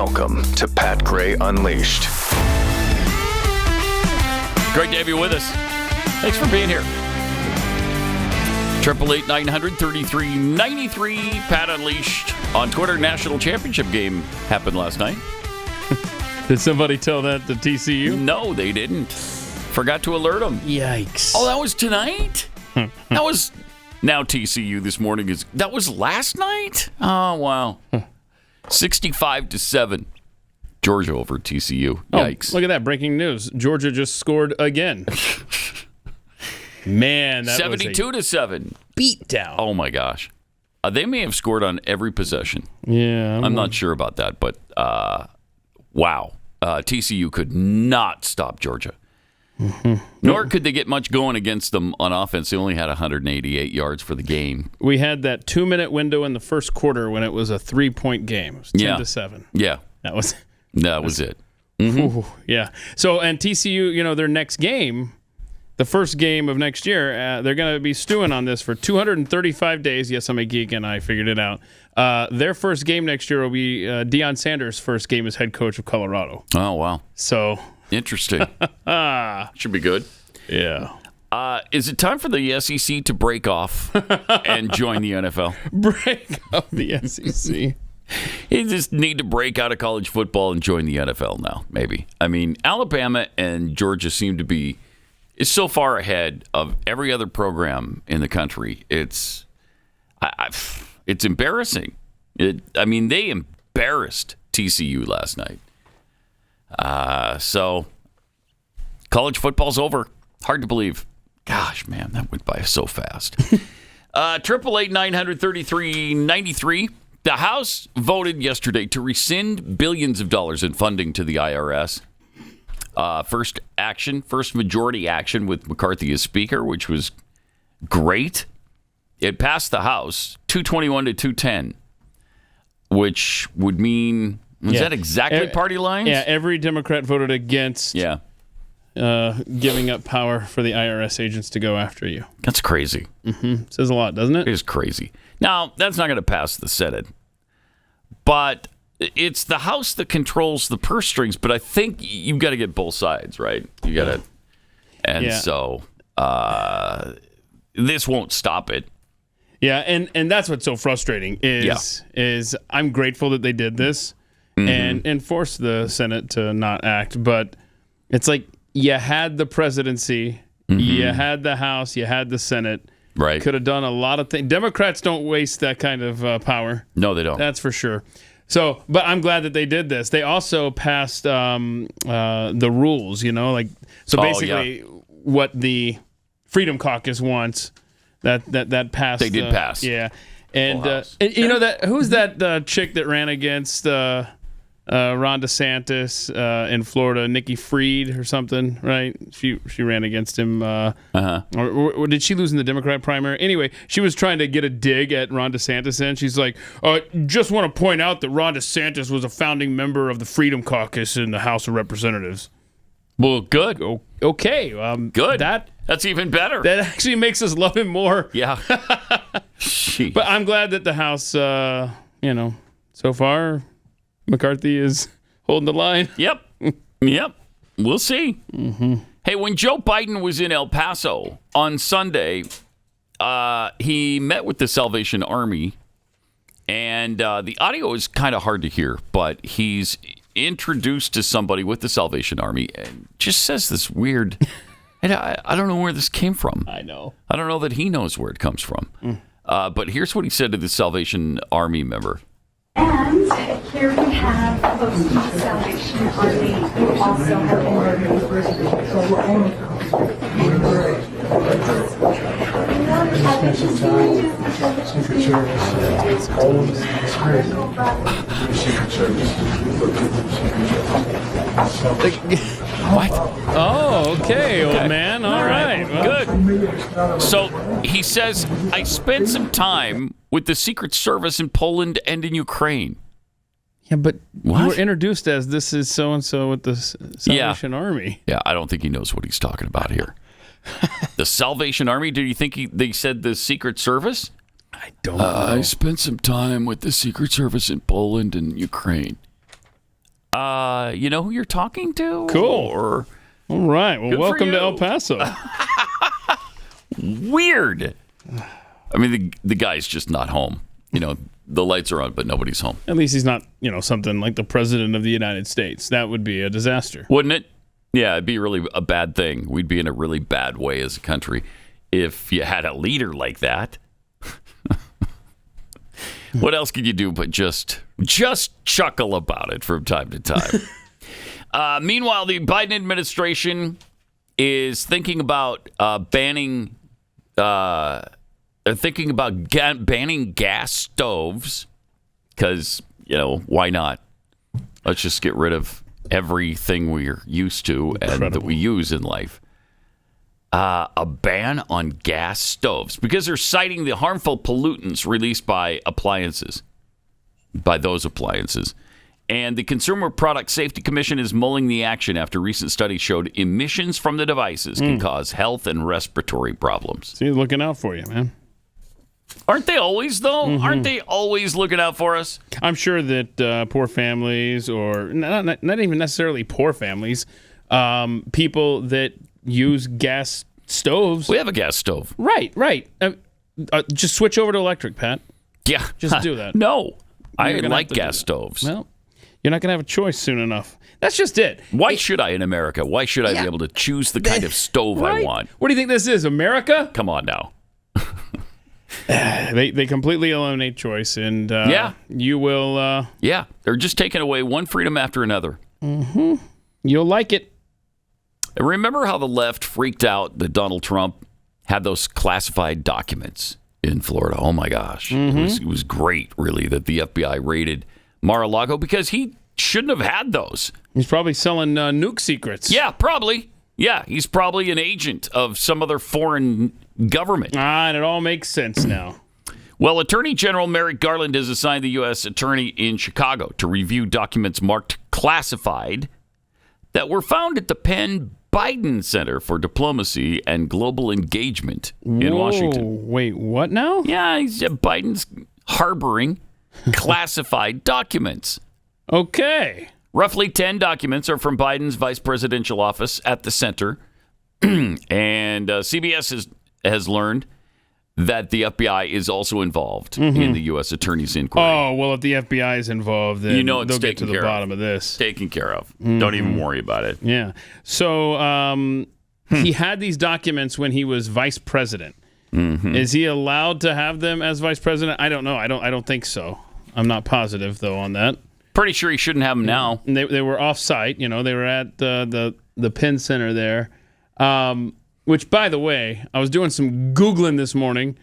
Welcome to Pat Gray Unleashed. Great to have you with us. Thanks for being here. 888-900-3393. Pat Unleashed on Twitter. National championship game happened last night. Did somebody tell that to TCU? No, they didn't. Forgot to alert them. Yikes. Oh, that was tonight? That was... Now TCU this morning is... That was last night? Oh, wow. 65-7. Georgia over TCU. Yikes. Oh, look at that. Breaking news. Georgia just scored again. Man, that 72-7. Beatdown. Oh, my gosh. They may have scored on every possession. Yeah. I'm not sure about that, but wow. TCU could not stop Georgia. Mm-hmm. Nor could they get much going against them on offense. They only had 188 yards for the game. We had that 2-minute window in the first quarter when it was a 3-point game. It was 10-7. Yeah. That was it. Mm-hmm. Ooh, yeah. So, and TCU, their next game, the first game of next year, they're going to be stewing on this for 235 days. Yes, I'm a geek and I figured it out. Their first game next year will be Deion Sanders' first game as head coach of Colorado. Oh, wow. So... Interesting. Should be good. Yeah. Is it time for the SEC to break off and join the NFL? Break off the SEC. You just need to break out of college football and join the NFL now, maybe. I mean, Alabama and Georgia seem to be so far ahead of every other program in the country. It's embarrassing. They embarrassed TCU last night. So college football's over. Hard to believe. Gosh, man, that went by so fast. 888-900-3393. The House voted yesterday to rescind billions of dollars in funding to the IRS. First majority action with McCarthy as Speaker, which was great. It passed the House 221 to 210, which would mean... Is that exactly party lines? Yeah, every Democrat voted against giving up power for the IRS agents to go after you. That's crazy. Mm-hmm. Says a lot, doesn't it? It is crazy. Now, that's not going to pass the Senate. But it's the House that controls the purse strings. But I think you've got to get both sides, right? You got to. And so this won't stop it. Yeah, and that's what's so frustrating is I'm grateful that they did this. Mm-hmm. And force the Senate to not act. But it's like you had the presidency, you had the House, you had the Senate. Right. Could have done a lot of things. Democrats don't waste that kind of power. No, they don't. That's for sure. So, but I'm glad that they did this. They also passed the rules, basically what the Freedom Caucus wants, that passed. They did pass. Yeah. And who's that chick that ran against Ron DeSantis in Florida, Nikki Fried or something, right? She ran against him. Or did she lose in the Democrat primary? Anyway, she was trying to get a dig at Ron DeSantis, and she's like, just want to point out that Ron DeSantis was a founding member of the Freedom Caucus in the House of Representatives. Well, good. Okay. Good. That's even better. That actually makes us love him more. Yeah. But I'm glad that the House, so far, McCarthy is holding the line. Yep. We'll see. Mm-hmm. Hey, when Joe Biden was in El Paso on Sunday, he met with the Salvation Army, and the audio is kind of hard to hear, but he's introduced to somebody with the Salvation Army and just says this weird... And I don't know where this came from. I know. I don't know that he knows where it comes from. But here's what he said to the Salvation Army member. And here we have folks from the Salvation Army who also have been What? Oh, okay, old man. All right. Well. Good. So he says, I spent some time with the Secret Service in Poland and in Ukraine. Yeah, but what? you were introduced as this is so-and-so with the Salvation Army. Yeah, I don't think he knows what he's talking about here. The Salvation Army? Do you think they said the Secret Service? I don't know. I spent some time with the Secret Service in Poland and Ukraine. You know who you're talking to? Cool. Or All right. Well, Good for welcome to you. El Paso. weird. I mean, the guy's just not home. You know, the lights are on, but nobody's home. At least he's not, something like the president of the United States. That would be a disaster. Wouldn't it? Yeah, it'd be really a bad thing. We'd be in a really bad way as a country if you had a leader like that. What else could you do but just chuckle about it from time to time? Meanwhile, the Biden administration is thinking about banning banning gas stoves because, why not? Let's just get rid of everything we're used to and that we use in life. A ban on gas stoves because they're citing the harmful pollutants released by those appliances. And the Consumer Product Safety Commission is mulling the action after recent studies showed emissions from the devices can cause health and respiratory problems. So he's looking out for you, man. Aren't they always, though? Mm-hmm. Aren't they always looking out for us? I'm sure that poor families, or not even necessarily poor families, people that use gas stoves. We have a gas stove. Right. Just switch over to electric, Pat. Yeah. Just do that. No. I like gas stoves. Well, you're not going to have a choice soon enough. That's just it. Why should I in America? Why should I be able to choose the kind of stove I want? What do you think this is, America? Come on now. They completely eliminate choice, and you will. They're just taking away one freedom after another. Mm-hmm. You'll like it. And remember how the left freaked out that Donald Trump had those classified documents in Florida? Oh my gosh, it was great, really, that the FBI raided Mar-a-Lago because he shouldn't have had those. He's probably selling nuke secrets. Yeah, probably. Yeah, he's probably an agent of some other foreign government. And it all makes sense now. Well, Attorney General Merrick Garland has assigned the U.S. Attorney in Chicago to review documents marked classified that were found at the Penn Biden Center for Diplomacy and Global Engagement in Washington. Wait, what now? Yeah, Biden's harboring classified documents. Okay. Roughly 10 documents are from Biden's vice presidential office at the center. And CBS has learned that the FBI is also involved in the U.S. Attorney's inquiry. Oh, well, if the FBI is involved, then it's they'll get to the bottom of this. Taken care of. Don't even worry about it. Yeah. So he had these documents when he was vice president. Is he allowed to have them as vice president? I don't know. I don't think so. I'm not positive, though, on that. Pretty sure he shouldn't have them now. And they were off-site. They were at the Penn Center there. Which, by the way, I was doing some Googling this morning.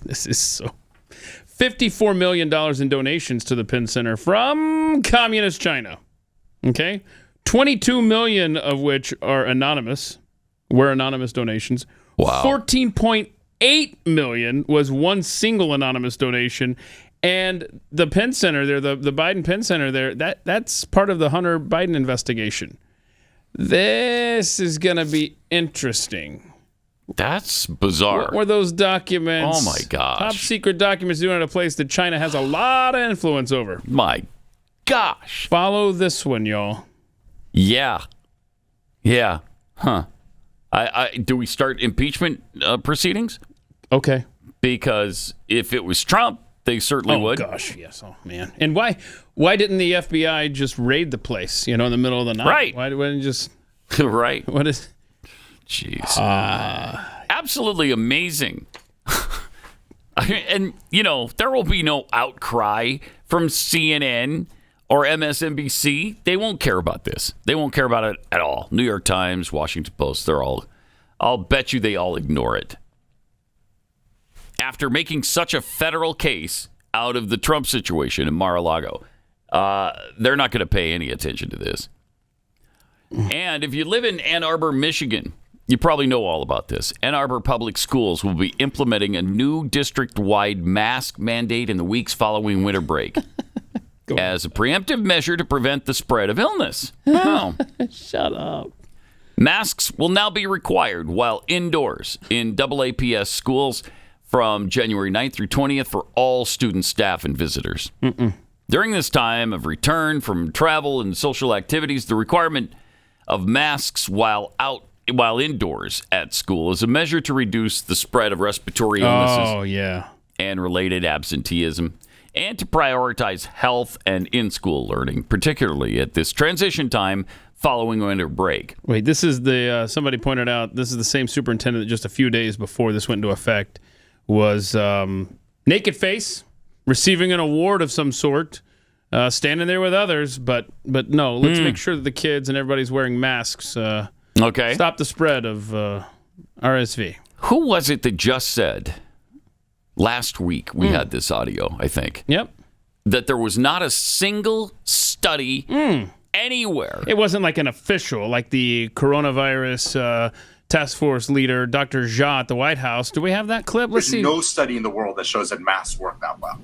This is so... $54 million in donations to the Penn Center from communist China. Okay? 22 million of which are anonymous, were anonymous donations. Wow. 14.8 million was one single anonymous donation. And the Penn Center there, the Biden Penn Center there, that's part of the Hunter Biden investigation. This is going to be interesting. That's bizarre. What were those documents? Oh, my gosh. Top secret documents doing at a place that China has a lot of influence over. My gosh. Follow this one, y'all. Yeah. Huh. Do we start impeachment proceedings? Okay. Because if it was Trump, they certainly would. Oh, gosh, yes. Oh, man. And why didn't the FBI just raid the place, in the middle of the night? Right. Why didn't it just... Right. What is... Jeez. Absolutely amazing. And, there will be no outcry from CNN or MSNBC. They won't care about this. They won't care about it at all. New York Times, Washington Post, I'll bet you they all ignore it. After making such a federal case out of the Trump situation in Mar-a-Lago, they're not going to pay any attention to this. And if you live in Ann Arbor, Michigan, you probably know all about this. Ann Arbor Public Schools will be implementing a new district-wide mask mandate in the weeks following winter break as a preemptive measure to prevent the spread of illness. Wow. Shut up. Masks will now be required while indoors in AAPS schools from January 9th through 20th for all students, staff, and visitors. During this time of return from travel and social activities, the requirement of masks while indoors at school is a measure to reduce the spread of respiratory illnesses and related absenteeism, and to prioritize health and in-school learning, particularly at this transition time following winter break. Wait, this is the somebody pointed out this is the same superintendent that just a few days before this went into effect was naked face, receiving an award of some sort, standing there with others, but no, let's make sure that the kids and everybody's wearing masks. Okay. Stop the spread of RSV. Who was it that just said last week we had this audio, I think? Yep. That there was not a single study anywhere. It wasn't like an official, like the coronavirus task force leader, Dr. Jha at the White House. Do we have that clip? Let's see. There's no study in the world that shows that masks work that well.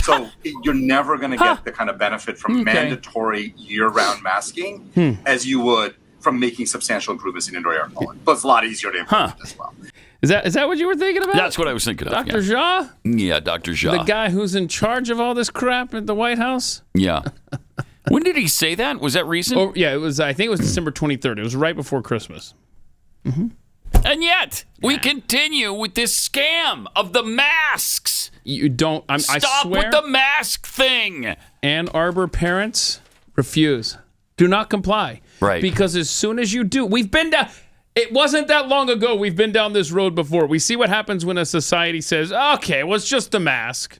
So you're never going to get the kind of benefit from mandatory year-round masking as you would from making substantial improvements in indoor air quality. But it's a lot easier to implement as well. Is that what you were thinking about? That's what I was thinking of. Dr. Jha? Yeah, Dr. Jha. The guy who's in charge of all this crap at the White House? Yeah. When did he say that? Was that recent? Oh, yeah, it was. I think it was December 23rd. It was right before Christmas. Mm-hmm. And yet, we continue with this scam of the masks. You don't. I Stop swear, with the mask thing. Ann Arbor parents refuse. Do not comply. Right. Because as soon as you do, we've been down. It wasn't that long ago. We've been down this road before. We see what happens when a society says, okay, well, it's just a mask.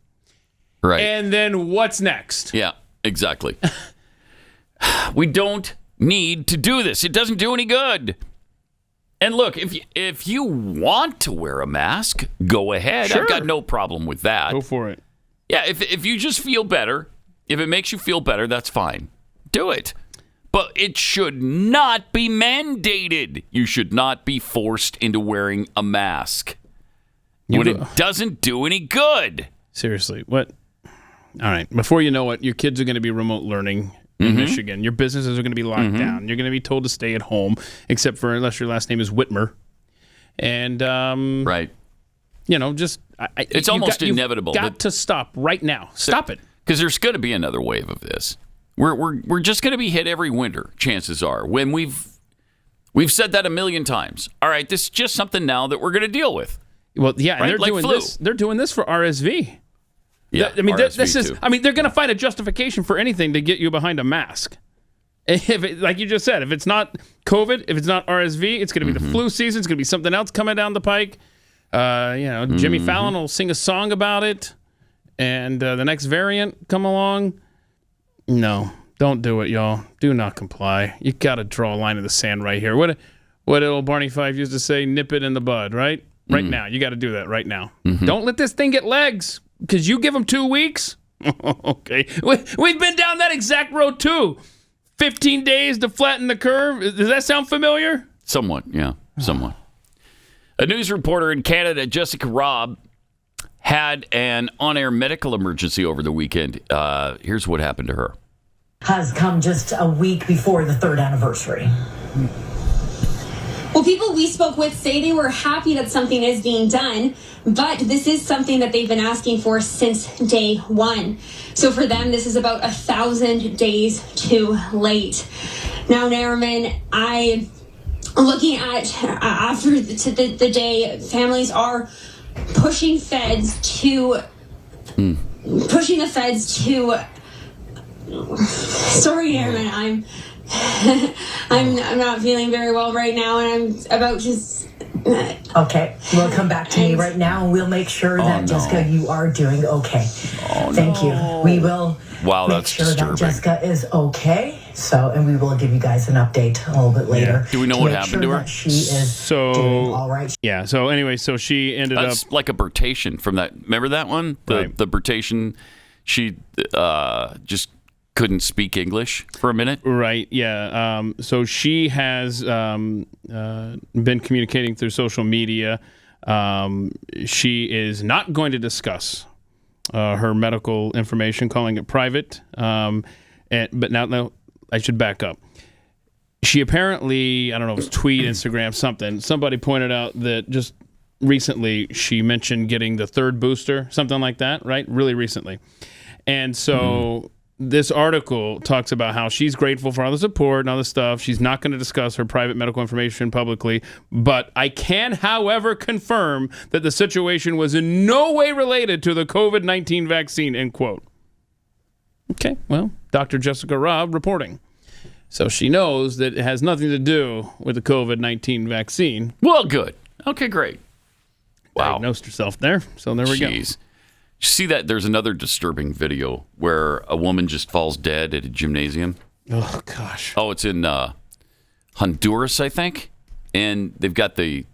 Right. And then what's next? Yeah, exactly. We don't need to do this. It doesn't do any good. And look, if you want to wear a mask, go ahead. Sure. I've got no problem with that. Go for it. Yeah, if you just feel better, if it makes you feel better, that's fine. Do it. But it should not be mandated. You should not be forced into wearing a mask when it doesn't do any good. Seriously, what? All right, before you know it, your kids are going to be remote learning in Michigan. Your businesses are going to be locked down. You're going to be told to stay at home, except for unless your last name is Whitmer. And right, you know, just it's almost inevitable. You've got to stop right now. Stop it, because there's going to be another wave of this. We're just going to be hit every winter. Chances are, when we've said that a million times. All right, this is just something now that we're going to deal with. Well, yeah, right? and they're like doing flu. this. They're doing this for RSV. Yeah, I mean, RSV this is. too. I mean, they're going to find a justification for anything to get you behind a mask. If it, like you just said, if it's not COVID, if it's not RSV, it's going to be the flu season. It's going to be something else coming down the pike. Jimmy Fallon will sing a song about it, and the next variant come along. No, don't do it, y'all. Do not comply. You got to draw a line in the sand right here. What old Barney Fife used to say, nip it in the bud, right? Right now. You got to do that right now. Don't let this thing get legs, because you give them 2 weeks. Okay. We've been down that exact road, too. 15 days to flatten the curve. Does that sound familiar? Somewhat, yeah. Somewhat. A news reporter in Canada, Jessica Robb, had an on-air medical emergency over the weekend. Here's what happened to her. Has come just a week before the 3rd anniversary. Well, people we spoke with say they were happy that something is being done, but this is something that they've been asking for since day one. So for them, this is about 1,000 days too late. Now, Nariman, looking at after the day, families are pushing the feds to. Sorry, Nariman, I'm not feeling very well right now, and I'm about to. Okay, we'll come back to me right now, and we'll make sure that Jessica, you are doing okay. Thank you. We will make sure disturbing. that Jessica is okay. And we will give you guys an update a little bit later. Do we know what happened to her? She is doing all right. Yeah. So anyway, she ended up like a birtation from that. Remember that one? The birtation. She just couldn't speak English for a minute. Right. Yeah. So she has been communicating through social media. She is not going to discuss her medical information, calling it private. But now I should back up. She apparently, I don't know if it was tweet, Instagram, something. Somebody pointed out that just recently she mentioned getting the 3rd booster, something like that, right? Really recently. And so this article talks about how she's grateful for all the support and all the stuff. She's not going to discuss her private medical information publicly, but I can, however, confirm that the situation was in no way related to the COVID-19 vaccine, end quote. Okay, well, Dr. Jessica Robb reporting. So she knows that it has nothing to do with the COVID-19 vaccine. Well, good. Okay, great. Wow. Diagnosed herself there, so there we go. You see that? There's another disturbing video where a woman just falls dead at a gymnasium. Oh, gosh. Oh, it's in Honduras, I think. And they've got the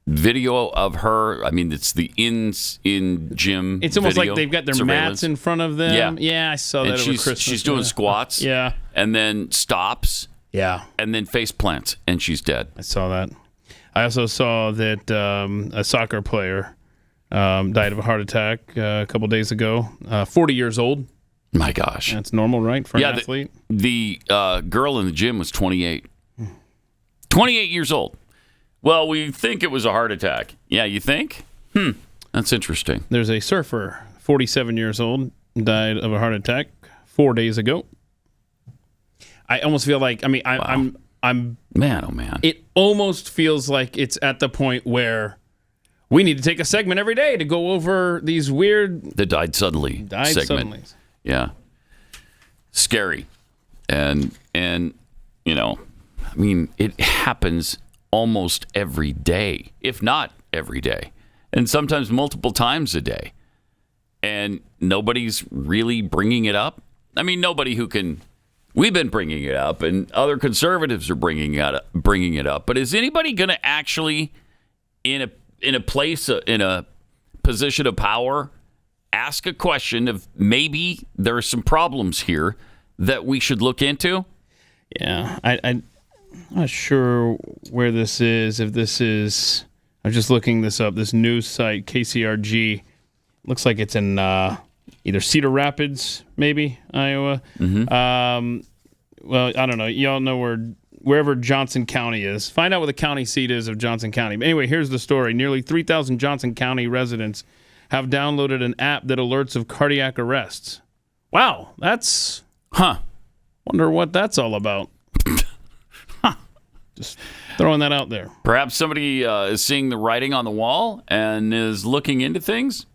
video of her. I mean, it's the in-gym It's almost video, like they've got their surveillance. mats in front of them. Yeah. Yeah, I saw that over Christmas. She's doing squats. Yeah. And then stops. Yeah. And then face plants, and she's dead. I saw that. I also saw that a soccer player died of a heart attack a couple days ago. 40 years old. My gosh. That's normal, right, for an athlete? The girl in the gym was 28. 28 years old. Well, we think it was a heart attack. Yeah, you think? That's interesting. There's a surfer, 47 years old, died of a heart attack 4 days ago. I almost feel like, Wow. I'm Man, oh man. it almost feels like it's at the point where we need to take a segment every day to go over these weird The died suddenly segment. suddenly. Yeah. Scary. And it happens almost every day, if not every day, and sometimes multiple times a day. And nobody's really bringing it up. I mean, nobody who can. We've been bringing it up, and other conservatives are bringing it up. But is anybody going to actually, in a place, in a position of power, ask a question of maybe there are some problems here that we should look into? Yeah, I'm not sure where this is. If this is, I'm just looking this up. This news site, KCRG, looks like it's in either Cedar Rapids, maybe Iowa. Mm-hmm. Well, I don't know. Y'all know wherever Johnson County is. Find out what the county seat is of Johnson County. But anyway, here's the story. Nearly 3,000 Johnson County residents have downloaded an app that alerts of cardiac arrests. Wow, that's... Wonder what that's all about. Just throwing that out there. Perhaps somebody is seeing the writing on the wall and is looking into things?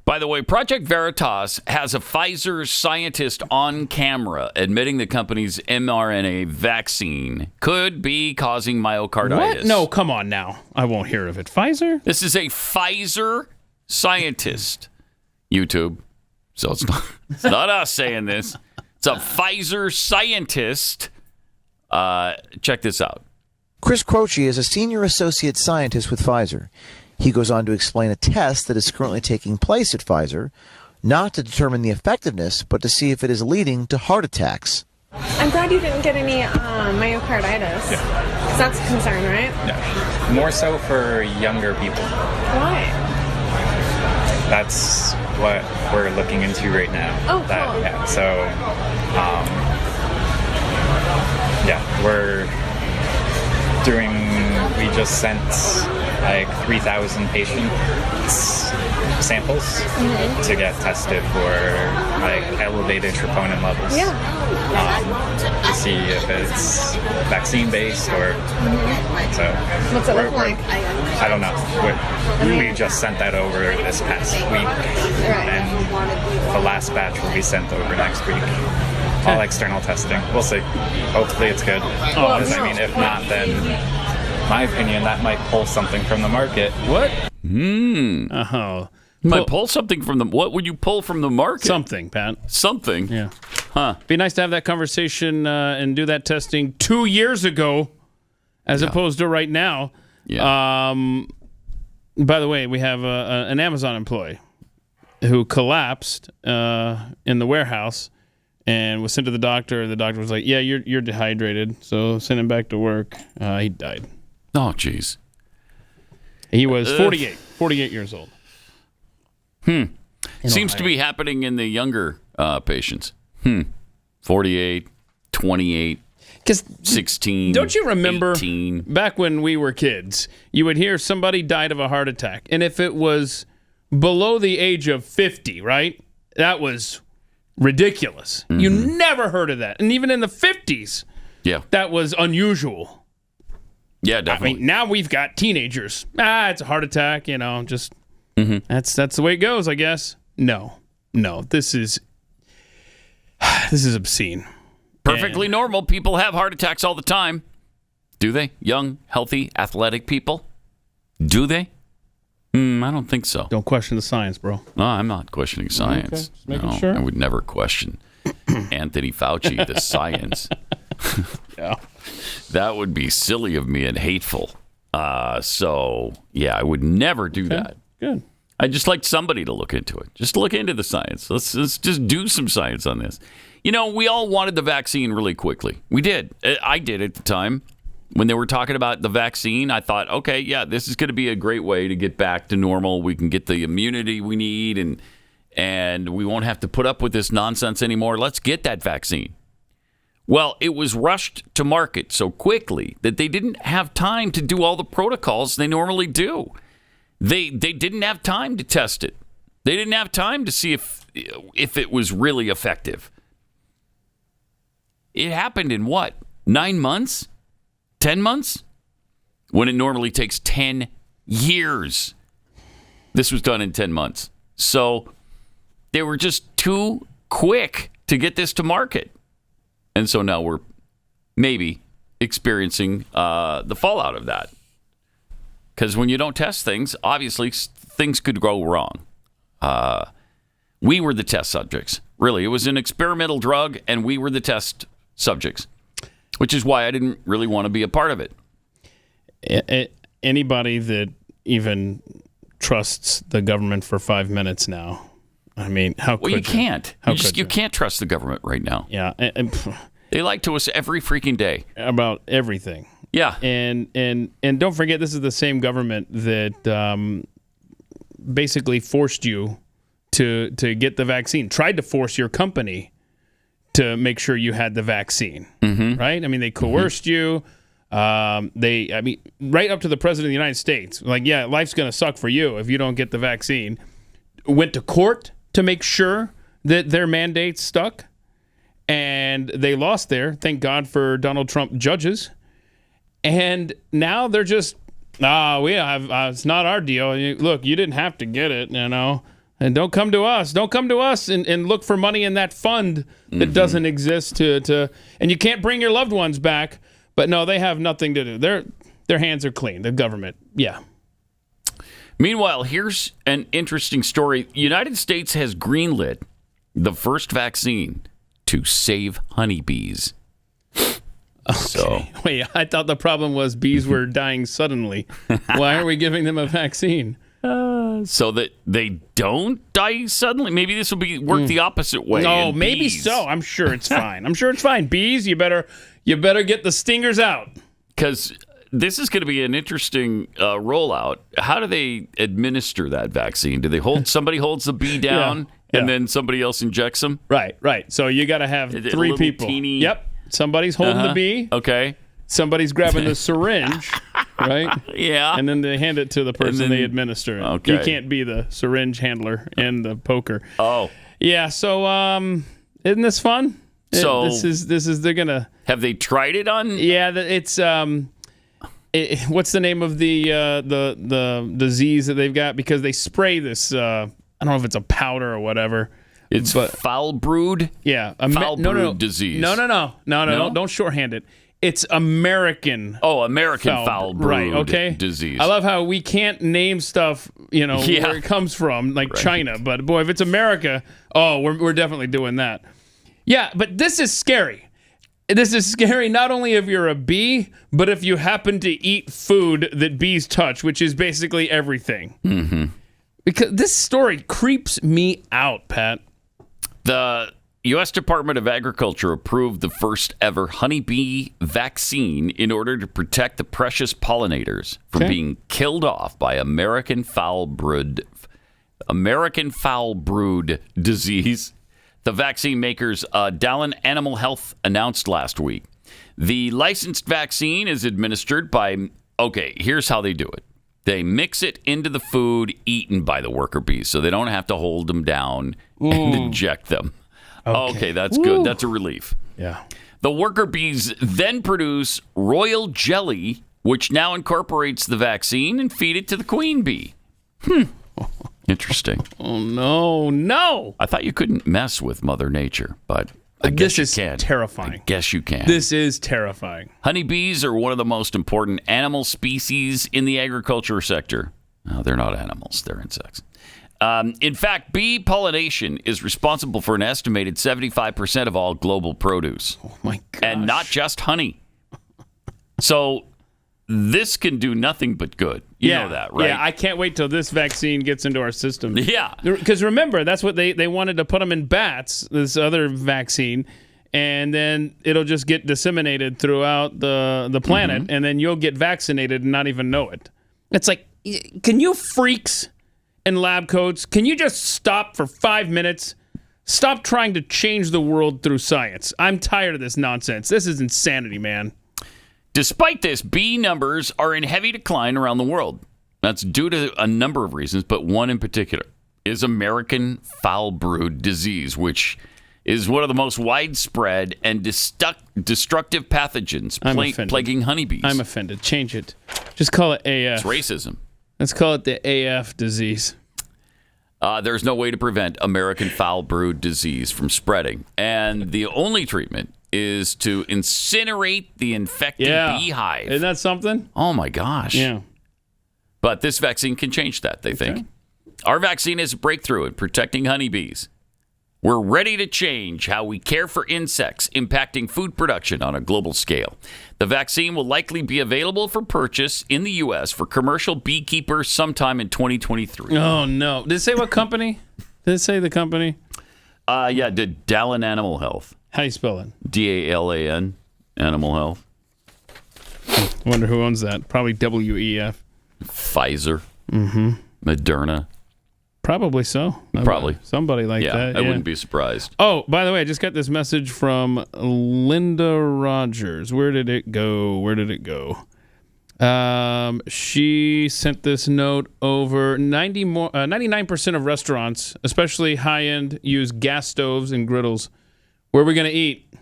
By the way, Project Veritas has a Pfizer scientist on camera admitting the company's mRNA vaccine could be causing myocarditis. What? No, come on now. I won't hear of it. Pfizer? This is a Pfizer scientist. YouTube. So it's not us saying this. It's a Pfizer scientist. Check this out. Chris Croce is a senior associate scientist with Pfizer. He goes on to explain a test that is currently taking place at Pfizer, not to determine the effectiveness, but to see if it is leading to heart attacks. I'm glad you didn't get any myocarditis. Yeah. 'Cause that's a concern, right? No. More so for younger people. Why? That's what we're looking into right now. Oh, cool. Yeah, so, we're doing, we just sent like 3,000 patient samples to get tested for like elevated troponin levels. Yeah. To see if it's vaccine based or so. What's it look like? I don't know. We just sent that over this past week, and the last batch will be sent over next week. All external testing. We'll see. Hopefully it's good. Because, I mean, if not, then, my opinion, that might pull something from the market. What? Oh. Might pull something from the... What would you pull from the market? Something, Pat. Something? Yeah. Huh. Be nice to have that conversation and do that testing 2 years ago as opposed to right now. Yeah. By the way, we have an Amazon employee who collapsed in the warehouse and was sent to the doctor. The doctor was like, yeah, you're dehydrated, so send him back to work. He died. Oh, jeez. He was 48 years old. Seems to be happening in the younger patients. 48, 28, 16, don't you remember 18. back when we were kids, you would hear somebody died of a heart attack, and if it was below the age of 50, right, that was ridiculous. You never heard of that. And even in the 50s, Yeah. that was unusual. Yeah, definitely. I mean, now we've got teenagers. It's a heart attack, just that's the way it goes, I guess. No, this is obscene. Perfectly normal. People have heart attacks all the time. Do they? Young, healthy, athletic people? Do they? I don't think so. Don't question the science, bro. No, I'm not questioning science. Okay, just making sure. I would never question Anthony Fauci, the science. Yeah. That would be silly of me and hateful. So, yeah, I would never do that. Good. I'd just like somebody to look into it. Just look into the science. Let's just do some science on this. We all wanted the vaccine really quickly. We did. I did at the time. When they were talking about the vaccine, I thought, okay, yeah, this is going to be a great way to get back to normal. We can get the immunity we need, and we won't have to put up with this nonsense anymore. Let's get that vaccine. Well, it was rushed to market so quickly that they didn't have time to do all the protocols they normally do. They didn't have time to test it. They didn't have time to see if it was really effective. It happened in what? 9 months? 10 months? When it normally takes 10 years. This was done in 10 months. So they were just too quick to get this to market. And so now we're maybe experiencing the fallout of that. Because when you don't test things, obviously things could go wrong. We were the test subjects. Really, it was an experimental drug, and we were the test subjects, which is why I didn't really want to be a part of it. Anybody that even trusts the government for 5 minutes now, I mean, how could you can't. You can't trust the government right now. Yeah. They lie to us every freaking day. About everything. Yeah. And don't forget, this is the same government that basically forced you to get the vaccine, tried to force your company to make sure you had the vaccine, right? I mean, they coerced you. Right up to the president of the United States. Like, yeah, life's going to suck for you if you don't get the vaccine. Went to court to make sure that their mandates stuck, and they lost there. Thank God for Donald Trump judges. And now they're just, it's not our deal. Look, you didn't have to get it, and don't come to us. Don't come to us and look for money in that fund that doesn't exist and you can't bring your loved ones back. But no, they have nothing to do. Their hands are clean. The government, yeah. Meanwhile, here's an interesting story. The United States has greenlit the first vaccine to save honeybees. Okay. So, wait, I thought the problem was bees were dying suddenly. Why are we giving them a vaccine? So that they don't die suddenly? Maybe this will work the opposite way. No, maybe so. I'm sure it's fine. Bees, you better get the stingers out. Because this is going to be an interesting rollout. How do they administer that vaccine? Do they somebody holds the bee down and then somebody else injects them? Right. So you got to have 3 people. Teeny... Yep. Somebody's holding the bee. Okay. Somebody's grabbing the syringe, right? Yeah. And then they hand it to the person they administer it. Okay. You can't be the syringe handler and the poker. Oh. Yeah, so isn't this fun? So they're gonna have they tried it on? Yeah, it's what's the name of the disease that they've got? Because they spray this I don't know if it's a powder or whatever. It's foul brood. Yeah, foul brood disease. No, don't shorthand it. It's American. Oh, American foul brood right, okay. disease. I love how we can't name stuff, where it comes from, like China. But boy, if it's America, we're definitely doing that. Yeah, but this is scary. This is scary not only if you're a bee, but if you happen to eat food that bees touch, which is basically everything. Mm-hmm. Because this story creeps me out, Pat. The U.S. Department of Agriculture approved the first ever honeybee vaccine in order to protect the precious pollinators from being killed off by American foul brood disease. The vaccine makers, Dallin Animal Health, announced last week. The licensed vaccine is administered by, here's how they do it. They mix it into the food eaten by the worker bees, so they don't have to hold them down and inject them. Okay, that's good. That's a relief. Yeah. The worker bees then produce royal jelly, which now incorporates the vaccine and feed it to the queen bee. Interesting. Oh, no. I thought you couldn't mess with Mother Nature, but I guess you can. Terrifying. I guess you can. This is terrifying. Honeybees are one of the most important animal species in the agriculture sector. No, they're not animals. They're insects. In fact, bee pollination is responsible for an estimated 75% of all global produce. Oh, my gosh. And not just honey. So this can do nothing but good. You know that, right? Yeah, I can't wait till this vaccine gets into our system. Yeah. Because remember, that's what they wanted to put them in bats, this other vaccine, and then it'll just get disseminated throughout the planet, and then you'll get vaccinated and not even know it. It's like, can you freaks in lab coats, can you just stop for 5 minutes? Stop trying to change the world through science. I'm tired of this nonsense. This is insanity, man. Despite this, bee numbers are in heavy decline around the world. That's due to a number of reasons, but one in particular is American foul brood disease, which is one of the most widespread and destructive pathogens plaguing honeybees. I'm offended. Change it. Just call it AF. It's racism. Let's call it the AF disease. There's no way to prevent American foul brood disease from spreading, and the only treatment is to incinerate the infected beehive. Isn't that something? Oh, my gosh. Yeah. But this vaccine can change that, they think. Our vaccine is a breakthrough in protecting honeybees. We're ready to change how we care for insects impacting food production on a global scale. The vaccine will likely be available for purchase in the U.S. for commercial beekeepers sometime in 2023. Oh, no. Did it say what company? Did it say the company? Yeah, did Dallin Animal Health. How do you spell it? DALAN, Animal Health. I wonder who owns that. Probably WEF. Pfizer. Moderna. Probably so. Probably. Somebody like that. I wouldn't be surprised. Oh, by the way, I just got this message from Linda Rogers. Where did it go? She sent this note over. 99% of restaurants, especially high-end, use gas stoves and griddles. Where are we going to eat?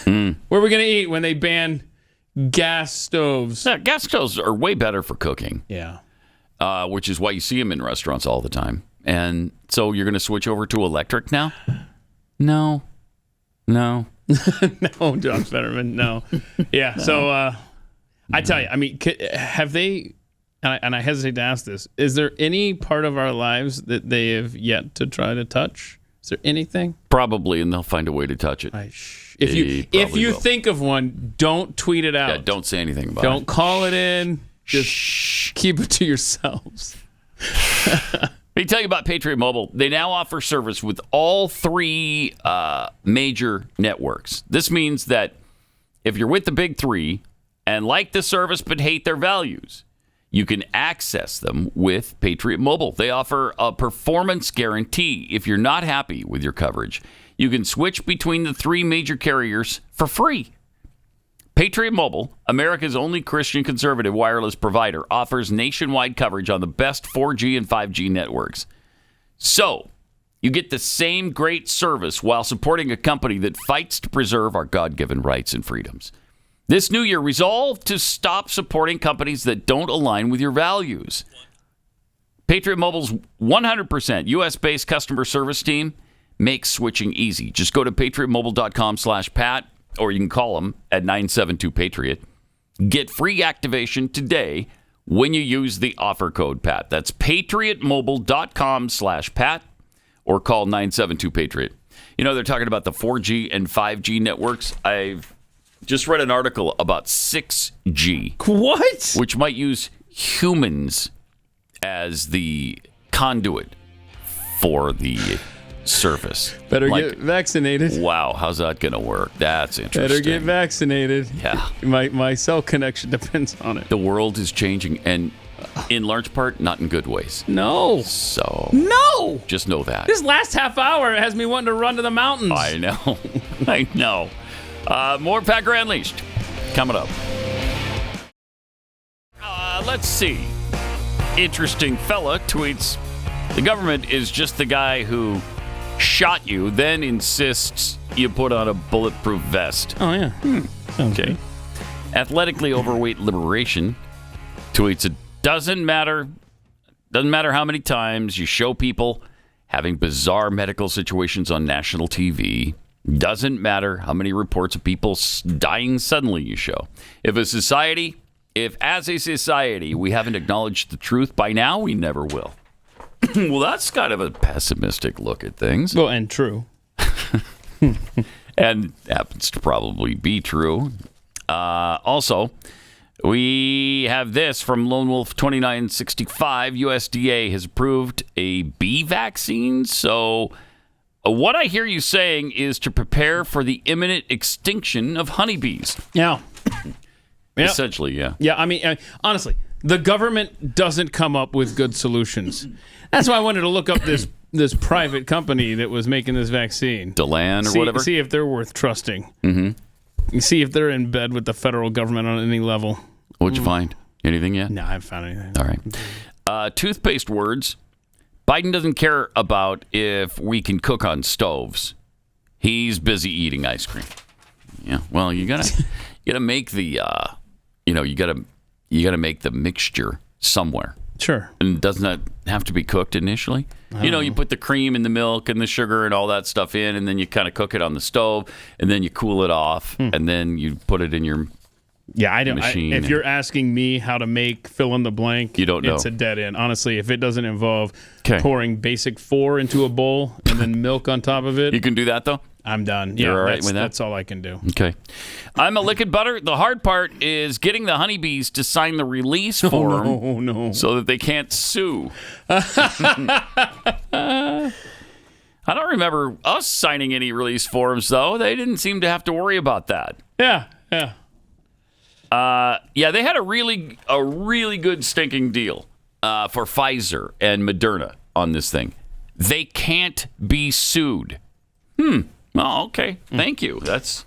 Where are we going to eat when they ban gas stoves? Yeah, gas stoves are way better for cooking. Yeah. Which is why you see them in restaurants all the time. And so you're going to switch over to electric now? No. No, John Fetterman, no. Yeah, so I tell you, I mean, have they, and I hesitate to ask this, is there any part of our lives that they have yet to try to touch? Is there anything? Probably, and they'll find a way to touch it. If you think of one, don't tweet it out. Yeah, don't say anything about it. Don't call it in. Just keep it to yourselves. Let me tell you about Patriot Mobile. They now offer service with all three major networks. This means that if you're with the big three and like the service but hate their values, you can access them with Patriot Mobile. They offer a performance guarantee. If you're not happy with your coverage, you can switch between the three major carriers for free. Patriot Mobile, America's only Christian conservative wireless provider, offers nationwide coverage on the best 4G and 5G networks. So, you get the same great service while supporting a company that fights to preserve our God-given rights and freedoms. This new year, resolve to stop supporting companies that don't align with your values. Patriot Mobile's 100% U.S.-based customer service team makes switching easy. Just go to patriotmobile.com/Pat, or you can call them at 972-PATRIOT. Get free activation today when you use the offer code PAT. That's patriotmobile.com/Pat, or call 972-PATRIOT. You know, they're talking about the 4G and 5G networks. I've just read an article about 6G. What? Which might use humans as the conduit for the service. Better get vaccinated. Wow, how's that going to work? That's interesting. Better get vaccinated. Yeah. My cell connection depends on it. The world is changing, and in large part, not in good ways. No. So. No. Just know that. This last half hour has me wanting to run to the mountains. I know. I know. More Pat Gray Unleashed coming up. Let's see. Interesting fella tweets, the government is just the guy who shot you, then insists you put on a bulletproof vest. Oh, yeah. Okay. Athletically overweight liberation tweets, it doesn't matter how many times you show people having bizarre medical situations on national TV. Doesn't matter how many reports of people dying suddenly you show. If as a society we haven't acknowledged the truth by now, we never will. Well, that's kind of a pessimistic look at things. Well, and true. And happens to probably be true. Also, we have this from Lone Wolf 2965. USDA has approved a bee vaccine. So what I hear you saying is to prepare for the imminent extinction of honeybees. Yeah. Essentially, yeah. Yeah, I mean, honestly, the government doesn't come up with good solutions. That's why I wanted to look up this private company that was making this vaccine. Delan or whatever? See if they're worth trusting. Mm-hmm. See if they're in bed with the federal government on any level. What'd you find? Anything yet? No, I haven't found anything. All right. Toothpaste words. Biden doesn't care about if we can cook on stoves. He's busy eating ice cream. Yeah. Well, you gotta make the you gotta make the mixture somewhere. Sure. And doesn't that have to be cooked initially? You put the cream and the milk and the sugar and all that stuff in, and then you kind of cook it on the stove, and then you cool it off, and then you put it in your machine. If you're asking me how to make fill in the blank, you don't know. It's a dead end. Honestly, if it doesn't involve pouring basic 4 into a bowl and then milk on top of it. You can do that, though? I'm done. You're all right with that? That's all I can do. Okay. I'm a licking butter. The hard part is getting the honeybees to sign the release form so that they can't sue. I don't remember us signing any release forms, though. They didn't seem to have to worry about that. Yeah. They had a really good stinking deal for Pfizer and Moderna on this thing. They can't be sued. Oh, okay. Thank you. That's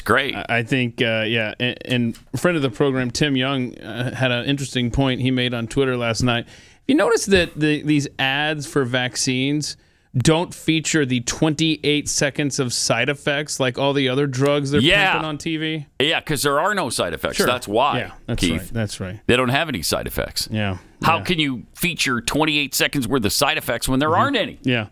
great. I think, and a friend of the program, Tim Young, had an interesting point he made on Twitter last night. You notice that these ads for vaccines don't feature the 28 seconds of side effects like all the other drugs they're printing on TV? Yeah, because there are no side effects. Sure. That's why, yeah, that's Keith. Right. That's right. They don't have any side effects. Yeah. How can you feature 28 seconds worth of side effects when there aren't any? Yeah.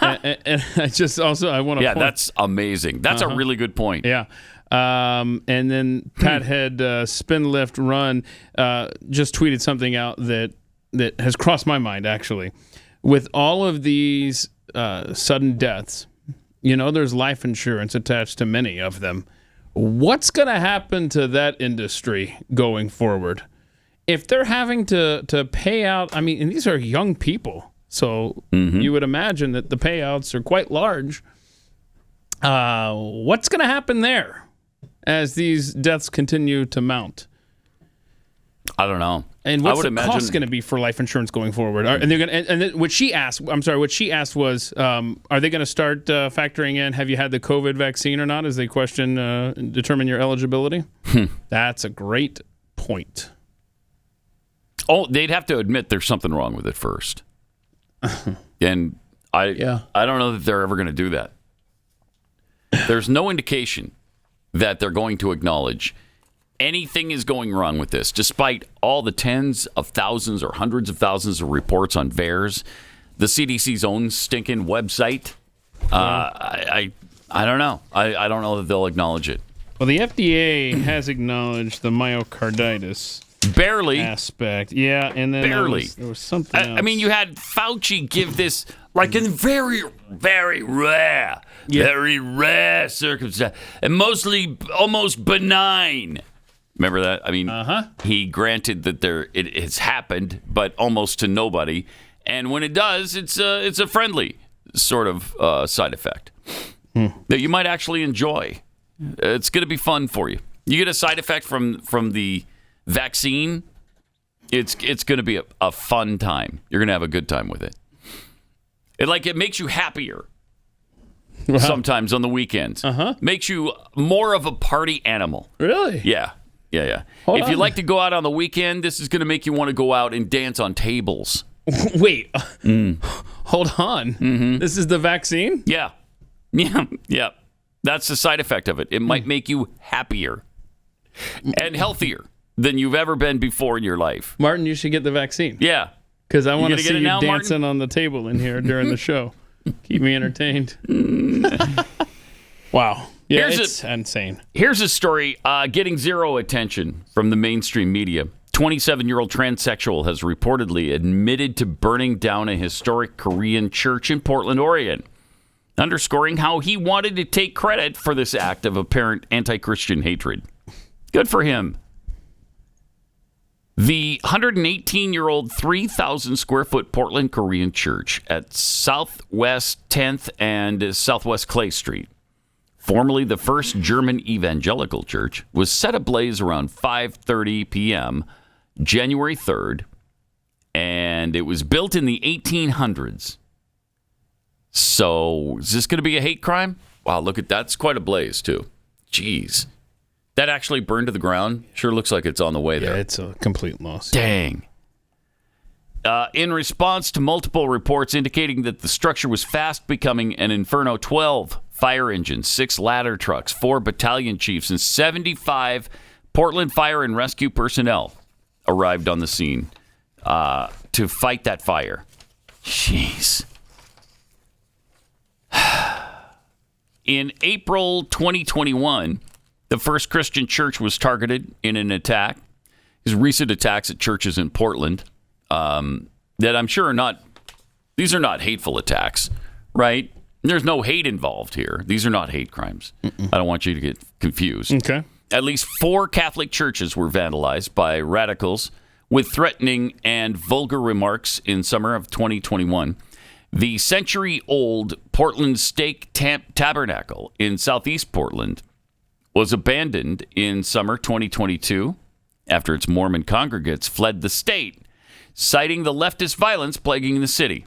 and I just also I want to point. That's amazing. That's a really good point. Yeah. And then Pat Head Spin Lift Run just tweeted something out that has crossed my mind, actually. With all of these sudden deaths, there's life insurance attached to many of them. What's going to happen to that industry going forward? If they're having to pay out, and these are young people. So you would imagine that the payouts are quite large. What's going to happen there as these deaths continue to mount? I don't know. And what's the cost going to be for life insurance going forward? And they're going to. And what she asked was, are they going to start factoring in? Have you had the COVID vaccine or not? As they determine your eligibility. That's a great point. Oh, they'd have to admit there's something wrong with it first. And I don't know that they're ever going to do that. There's no indication that they're going to acknowledge anything is going wrong with this, despite all the tens of thousands or hundreds of thousands of reports on VAERS, the CDC's own stinking website. I don't know. I don't know that they'll acknowledge it. Well, the FDA has acknowledged the myocarditis. Barely. Aspect. Yeah, and then barely. There was something else. You had Fauci give this like in very, very rare circumstance, and mostly almost benign. Remember that? He granted that it has happened, but almost to nobody. And when it does, it's a friendly sort of side effect that you might actually enjoy. It's going to be fun for you. You get a side effect from the vaccine, it's going to be a fun time. You're going to have a good time with it. It makes you happier sometimes on the weekends. Makes you more of a party animal. Really? Yeah. If you like to go out on the weekend, this is going to make you want to go out and dance on tables. Wait. Hold on. This is the vaccine? Yeah. That's the side effect of it. It might make you happier and healthier than you've ever been before in your life. Martin, you should get the vaccine. Yeah. Because I want to gonna see get it you now, dancing Martin? on the table in here during the show. Keep me entertained. Wow. Yeah, it's insane. Here's a story getting zero attention from the mainstream media. 27-year-old transsexual has reportedly admitted to burning down a historic Korean church in Portland, Oregon, underscoring how he wanted to take credit for this act of apparent anti-Christian hatred. Good for him. The 118-year-old 3,000-square-foot Portland Korean church at Southwest 10th and Southwest Clay Street, formerly the First German Evangelical Church, was set ablaze around 5:30 p.m. January 3rd, and it was built in the 1800s. So, is this going to be a hate crime? Wow, look at that. It's quite a blaze, too. Jeez. That actually burned to the ground? Sure looks like it's on the way there. Yeah, it's a complete loss. Dang. In response to multiple reports indicating that the structure was fast becoming an inferno, 12 fire engines, 6 ladder trucks, 4 battalion chiefs, and 75 Portland Fire and Rescue personnel arrived on the scene to fight that fire. Jeez. In April 2021, the First Christian Church was targeted in an attack. These recent attacks at churches in Portland that I'm sure these are not hateful attacks, right? There's no hate involved here. These are not hate crimes. I don't want you to get confused. Okay. At least 4 Catholic churches were vandalized by radicals with threatening and vulgar remarks in summer of 2021. The century-old Portland Stake Tabernacle in southeast Portland was abandoned in summer 2022 after its Mormon congregates fled the state, citing the leftist violence plaguing the city.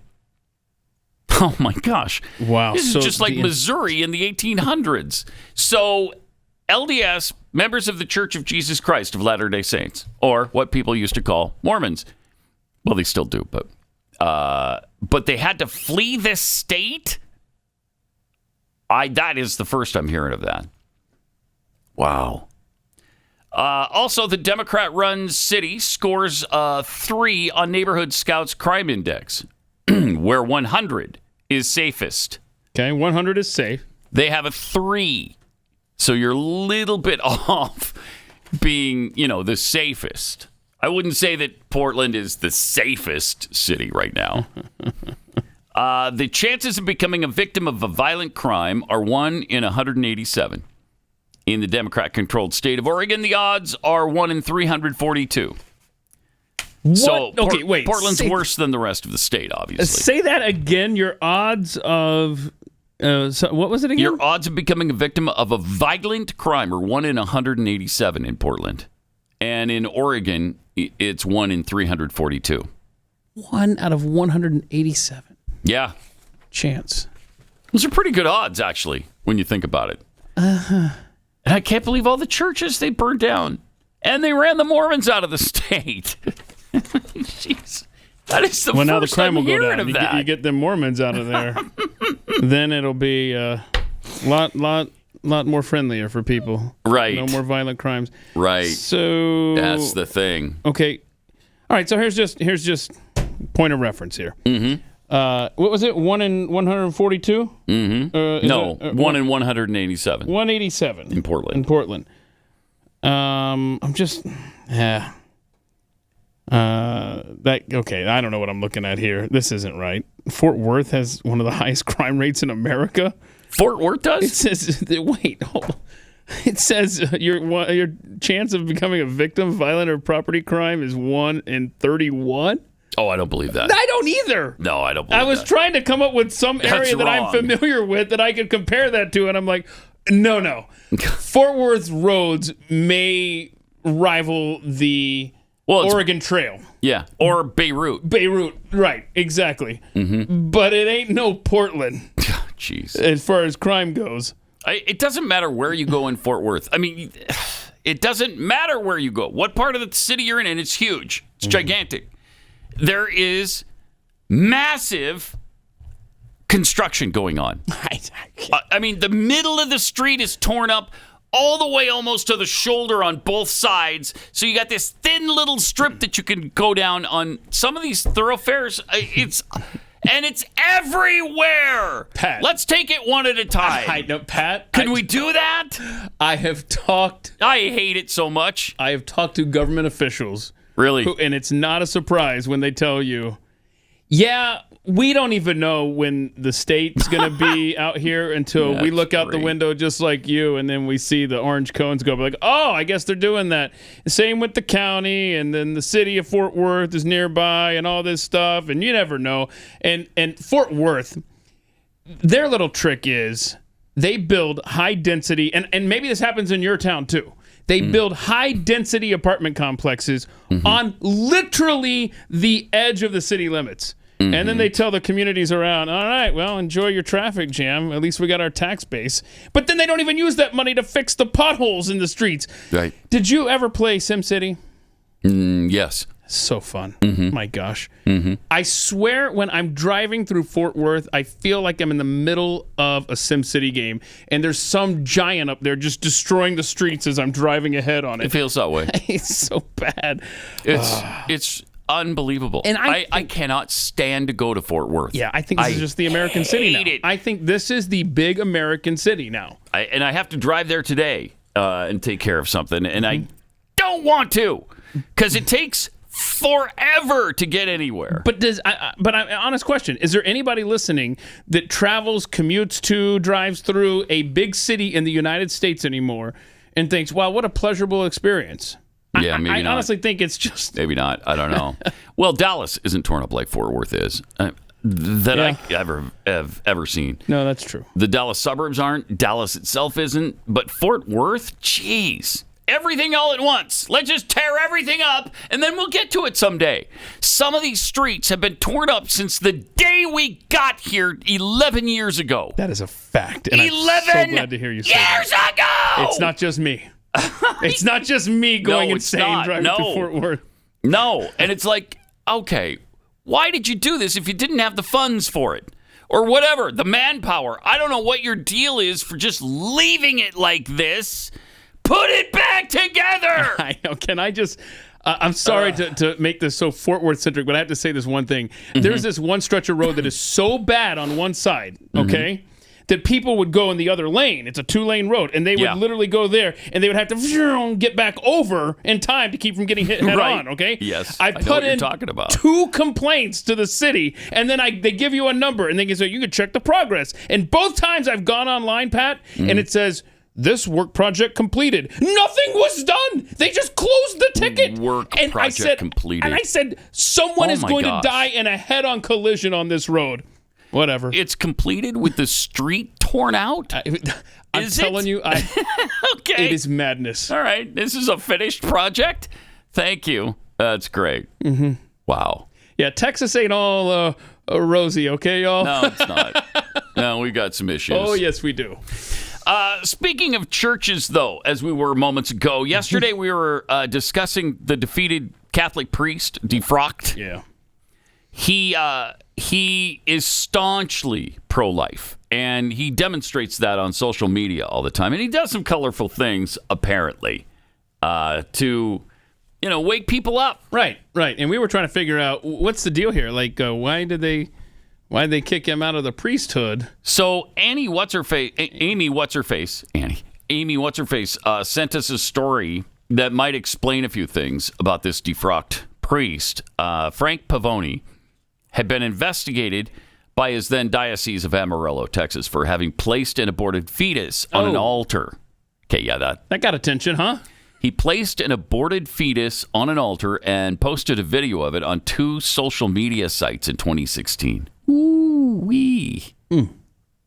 Oh my gosh. Wow. This is just like Missouri in the 1800s. So LDS, members of the Church of Jesus Christ of Latter-day Saints, or what people used to call Mormons. Well, they still do, but they had to flee this state? That is the first I'm hearing of that. Wow. Also, the Democrat-run city scores 3 on Neighborhood Scouts Crime Index, where 100 is safest. Okay, 100 is safe. They have a 3. So you're a little bit off being, the safest. I wouldn't say that Portland is the safest city right now. The chances of becoming a victim of a violent crime are 1 in 187. In the Democrat-controlled state of Oregon, the odds are 1 in 342. What? So, Okay, wait. Portland's worse than the rest of the state, obviously. Say that again. Your odds of... what was it again? Your odds of becoming a victim of a violent crime are 1 in 187 in Portland. And in Oregon, it's 1 in 342. 1 out of 187. Yeah. Chance. Those are pretty good odds, actually, when you think about it. And I can't believe all the churches they burned down. And they ran the Mormons out of the state. Jeez. That is the first now the crime will go hearing down. of that. You get them Mormons out of there. Then it'll be a lot more friendlier for people. Right. No more violent crimes. Right. So that's the thing. Okay. All right. So here's just point of reference here. Mm-hmm. What was it? 1 in 142? Mm-hmm. No, 1 in 187. 187 in Portland. In Portland. I'm just. Okay, I don't know what I'm looking at here. This isn't right. Fort Worth has one of the highest crime rates in America. Fort Worth does? It says, wait, hold on. It says your chance of becoming a victim of violent or property crime is 1 in 31. Oh, I don't believe that. I don't either. No, I don't believe that. I was trying to come up with some area that I'm familiar with that I could compare that to, and I'm like, no. Fort Worth's roads may rival the Oregon Trail. Yeah, or Beirut. Beirut, right, exactly. Mm-hmm. But it ain't no Portland. Jeez. As far as crime goes. It doesn't matter where you go in Fort Worth. I mean, it doesn't matter where you go. What part of the city you're in, and it's huge. It's gigantic. There is massive construction going on. I mean, the middle of the street is torn up all the way almost to the shoulder on both sides. So you got this thin little strip that you can go down on some of these thoroughfares. It's everywhere. Pat, let's take it one at a time. I know, Pat. Can we do that? I hate it so much. I have talked to government officials. Really? And it's not a surprise when they tell you, yeah, we don't even know when the state's going to be out here until we look out the window just like you, and then we see the orange cones go like, oh, I guess they're doing that. Same with the county, and then the city of Fort Worth is nearby and all this stuff, and you never know. And Fort Worth, their little trick is they build high density, and maybe this happens in your town too. They build high-density apartment complexes on literally the edge of the city limits. And then they tell the communities around, all right, well, enjoy your traffic jam. At least we got our tax base. But then they don't even use that money to fix the potholes in the streets. Right. Did you ever play SimCity? Yes. So fun. My gosh. I swear when I'm driving through Fort Worth, I feel like I'm in the middle of a SimCity game, and there's some giant up there just destroying the streets as I'm driving ahead on it. It feels that way. It's so bad. It's unbelievable. And I cannot stand to go to Fort Worth. Yeah, I think this is just the American city now. It. I think this is the big American city now. I have to drive there today and take care of something, and I don't want to because it takes forever to get anywhere. But honest question, is there anybody listening that travels, commutes to, drives through a big city in the United States anymore and thinks, wow, what a pleasurable experience? Yeah, maybe not. I honestly think it's just... Maybe not. I don't know. Well, Dallas isn't torn up like Fort Worth is. I have ever seen. No, that's true. The Dallas suburbs aren't. Dallas itself isn't. But Fort Worth, geez. Everything all at once. Let's just tear everything up, and then we'll get to it someday. Some of these streets have been torn up since the day we got here 11 years ago. That is a fact. And 11 I'm so glad to hear you say years that. ago! It's not just me. It's not just me going insane driving to Fort Worth. No, and it's like, okay, why did you do this if you didn't have the funds for it? Or whatever, the manpower. I don't know what your deal is for just leaving it like this. Put it back together! I know. Can I just... I'm sorry to make this so Fort Worth-centric, but I have to say this one thing. There's this one stretch of road that is so bad on one side, okay, that people would go in the other lane. It's a 2-lane road, and they would literally go there, and they would have to get back over in time to keep from getting hit head on, okay? Yes, I know put what in you're talking about. 2 complaints to the city, and then they give you a number, and they can say, you can check the progress. And both times I've gone online, Pat, and it says... this work project completed. Nothing was done. They just closed the ticket. Project completed. And I said, someone is going to die in a head-on collision on this road. Whatever. It's completed with the street torn out? I'm telling you, okay. It is madness. All right. This is a finished project? Thank you. That's great. Wow. Yeah, Texas ain't all rosy, okay, y'all? No, it's not. No, we got some issues. Oh, yes, we do. Speaking of churches, though, as we were moments ago, yesterday we were discussing the defeated Catholic priest, defrocked. Yeah. He is staunchly pro-life, and he demonstrates that on social media all the time. And he does some colorful things, apparently, to, wake people up. Right. And we were trying to figure out, what's the deal here? Like, why'd they kick him out of the priesthood? So Amy What's-Her-Face sent us a story that might explain a few things about this defrocked priest. Frank Pavoni had been investigated by his then Diocese of Amarillo, Texas, for having placed an aborted fetus on an altar. Okay, yeah, that got attention, huh? He placed an aborted fetus on an altar and posted a video of it on 2 social media sites in 2016. Ooh-wee.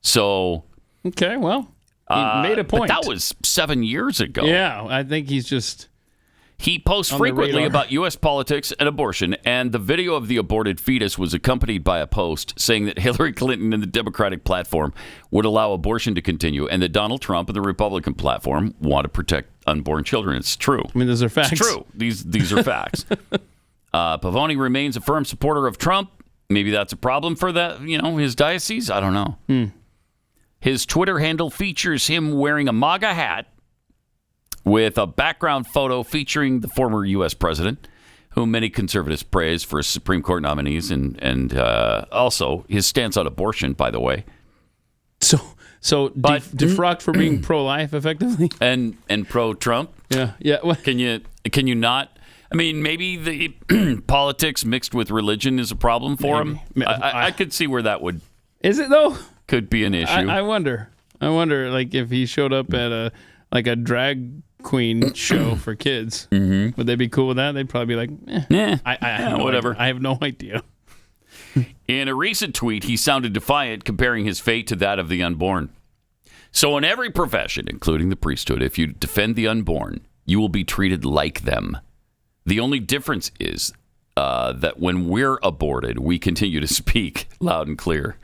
So... okay, well, he made a point. But that was 7 years ago. Yeah, I think he's just... He posts frequently about U.S. politics and abortion, and the video of the aborted fetus was accompanied by a post saying that Hillary Clinton and the Democratic platform would allow abortion to continue, and that Donald Trump and the Republican platform want to protect unborn children. It's true. I mean, those are facts. It's true. These are facts. Pavoni remains a firm supporter of Trump maybe that's a problem for his diocese. I don't know. His Twitter handle features him wearing a MAGA hat with a background photo featuring the former U.S. president, whom many conservatives praise for his Supreme Court nominees and also his stance on abortion, by the way. So defrocked for being pro-life, effectively, and pro-Trump. Yeah. Well, Can you not? I mean, maybe the politics mixed with religion is a problem for him. I could see where that would. Is it though? Could be an issue. I wonder, like if he showed up at a drag queen show for kids, would they be cool with that? They'd probably be like, whatever. I have no idea. In a recent tweet, he sounded defiant, comparing his fate to that of the unborn. So in every profession, including the priesthood, if you defend the unborn, you will be treated like them. The only difference is that when we're aborted, we continue to speak loud and clear.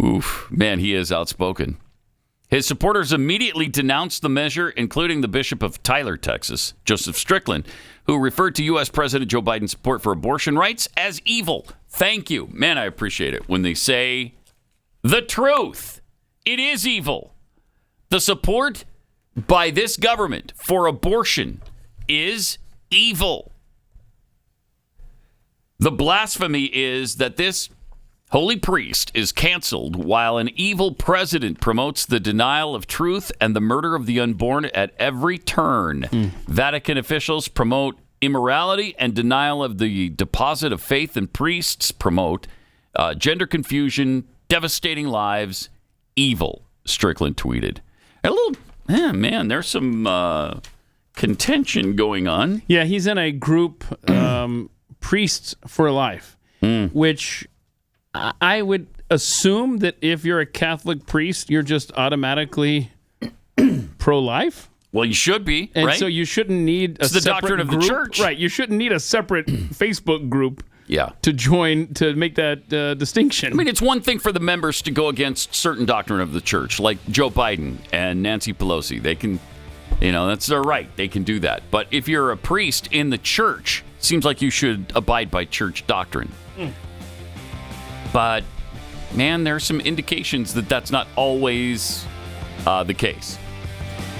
Oof, man, he is outspoken. His supporters immediately denounced the measure, including the Bishop of Tyler, Texas, Joseph Strickland, who referred to U.S. President Joe Biden's support for abortion rights as evil. Thank you. Man, I appreciate it when they say the truth. It is evil. The support by this government for abortion is evil. The blasphemy is that this holy priest is canceled while an evil president promotes the denial of truth and the murder of the unborn at every turn. Vatican officials promote immorality and denial of the deposit of faith, and priests promote gender confusion, devastating lives, evil, Strickland tweeted. A little, man, there's some contention going on. Yeah, he's in a group, Priests for Life, which I would assume that if you're a Catholic priest, you're just automatically pro-life. Well, you should be, and right? so you shouldn't need it's the doctrine of group. the church. Right, you shouldn't need a separate Facebook group to join to make that distinction. I mean, it's one thing for the members to go against certain doctrine of the church, like Joe Biden and Nancy Pelosi. They can, that's their right. They can do that. But if you're a priest in the church, it seems like you should abide by church doctrine. But, man, there are some indications that that's not always the case.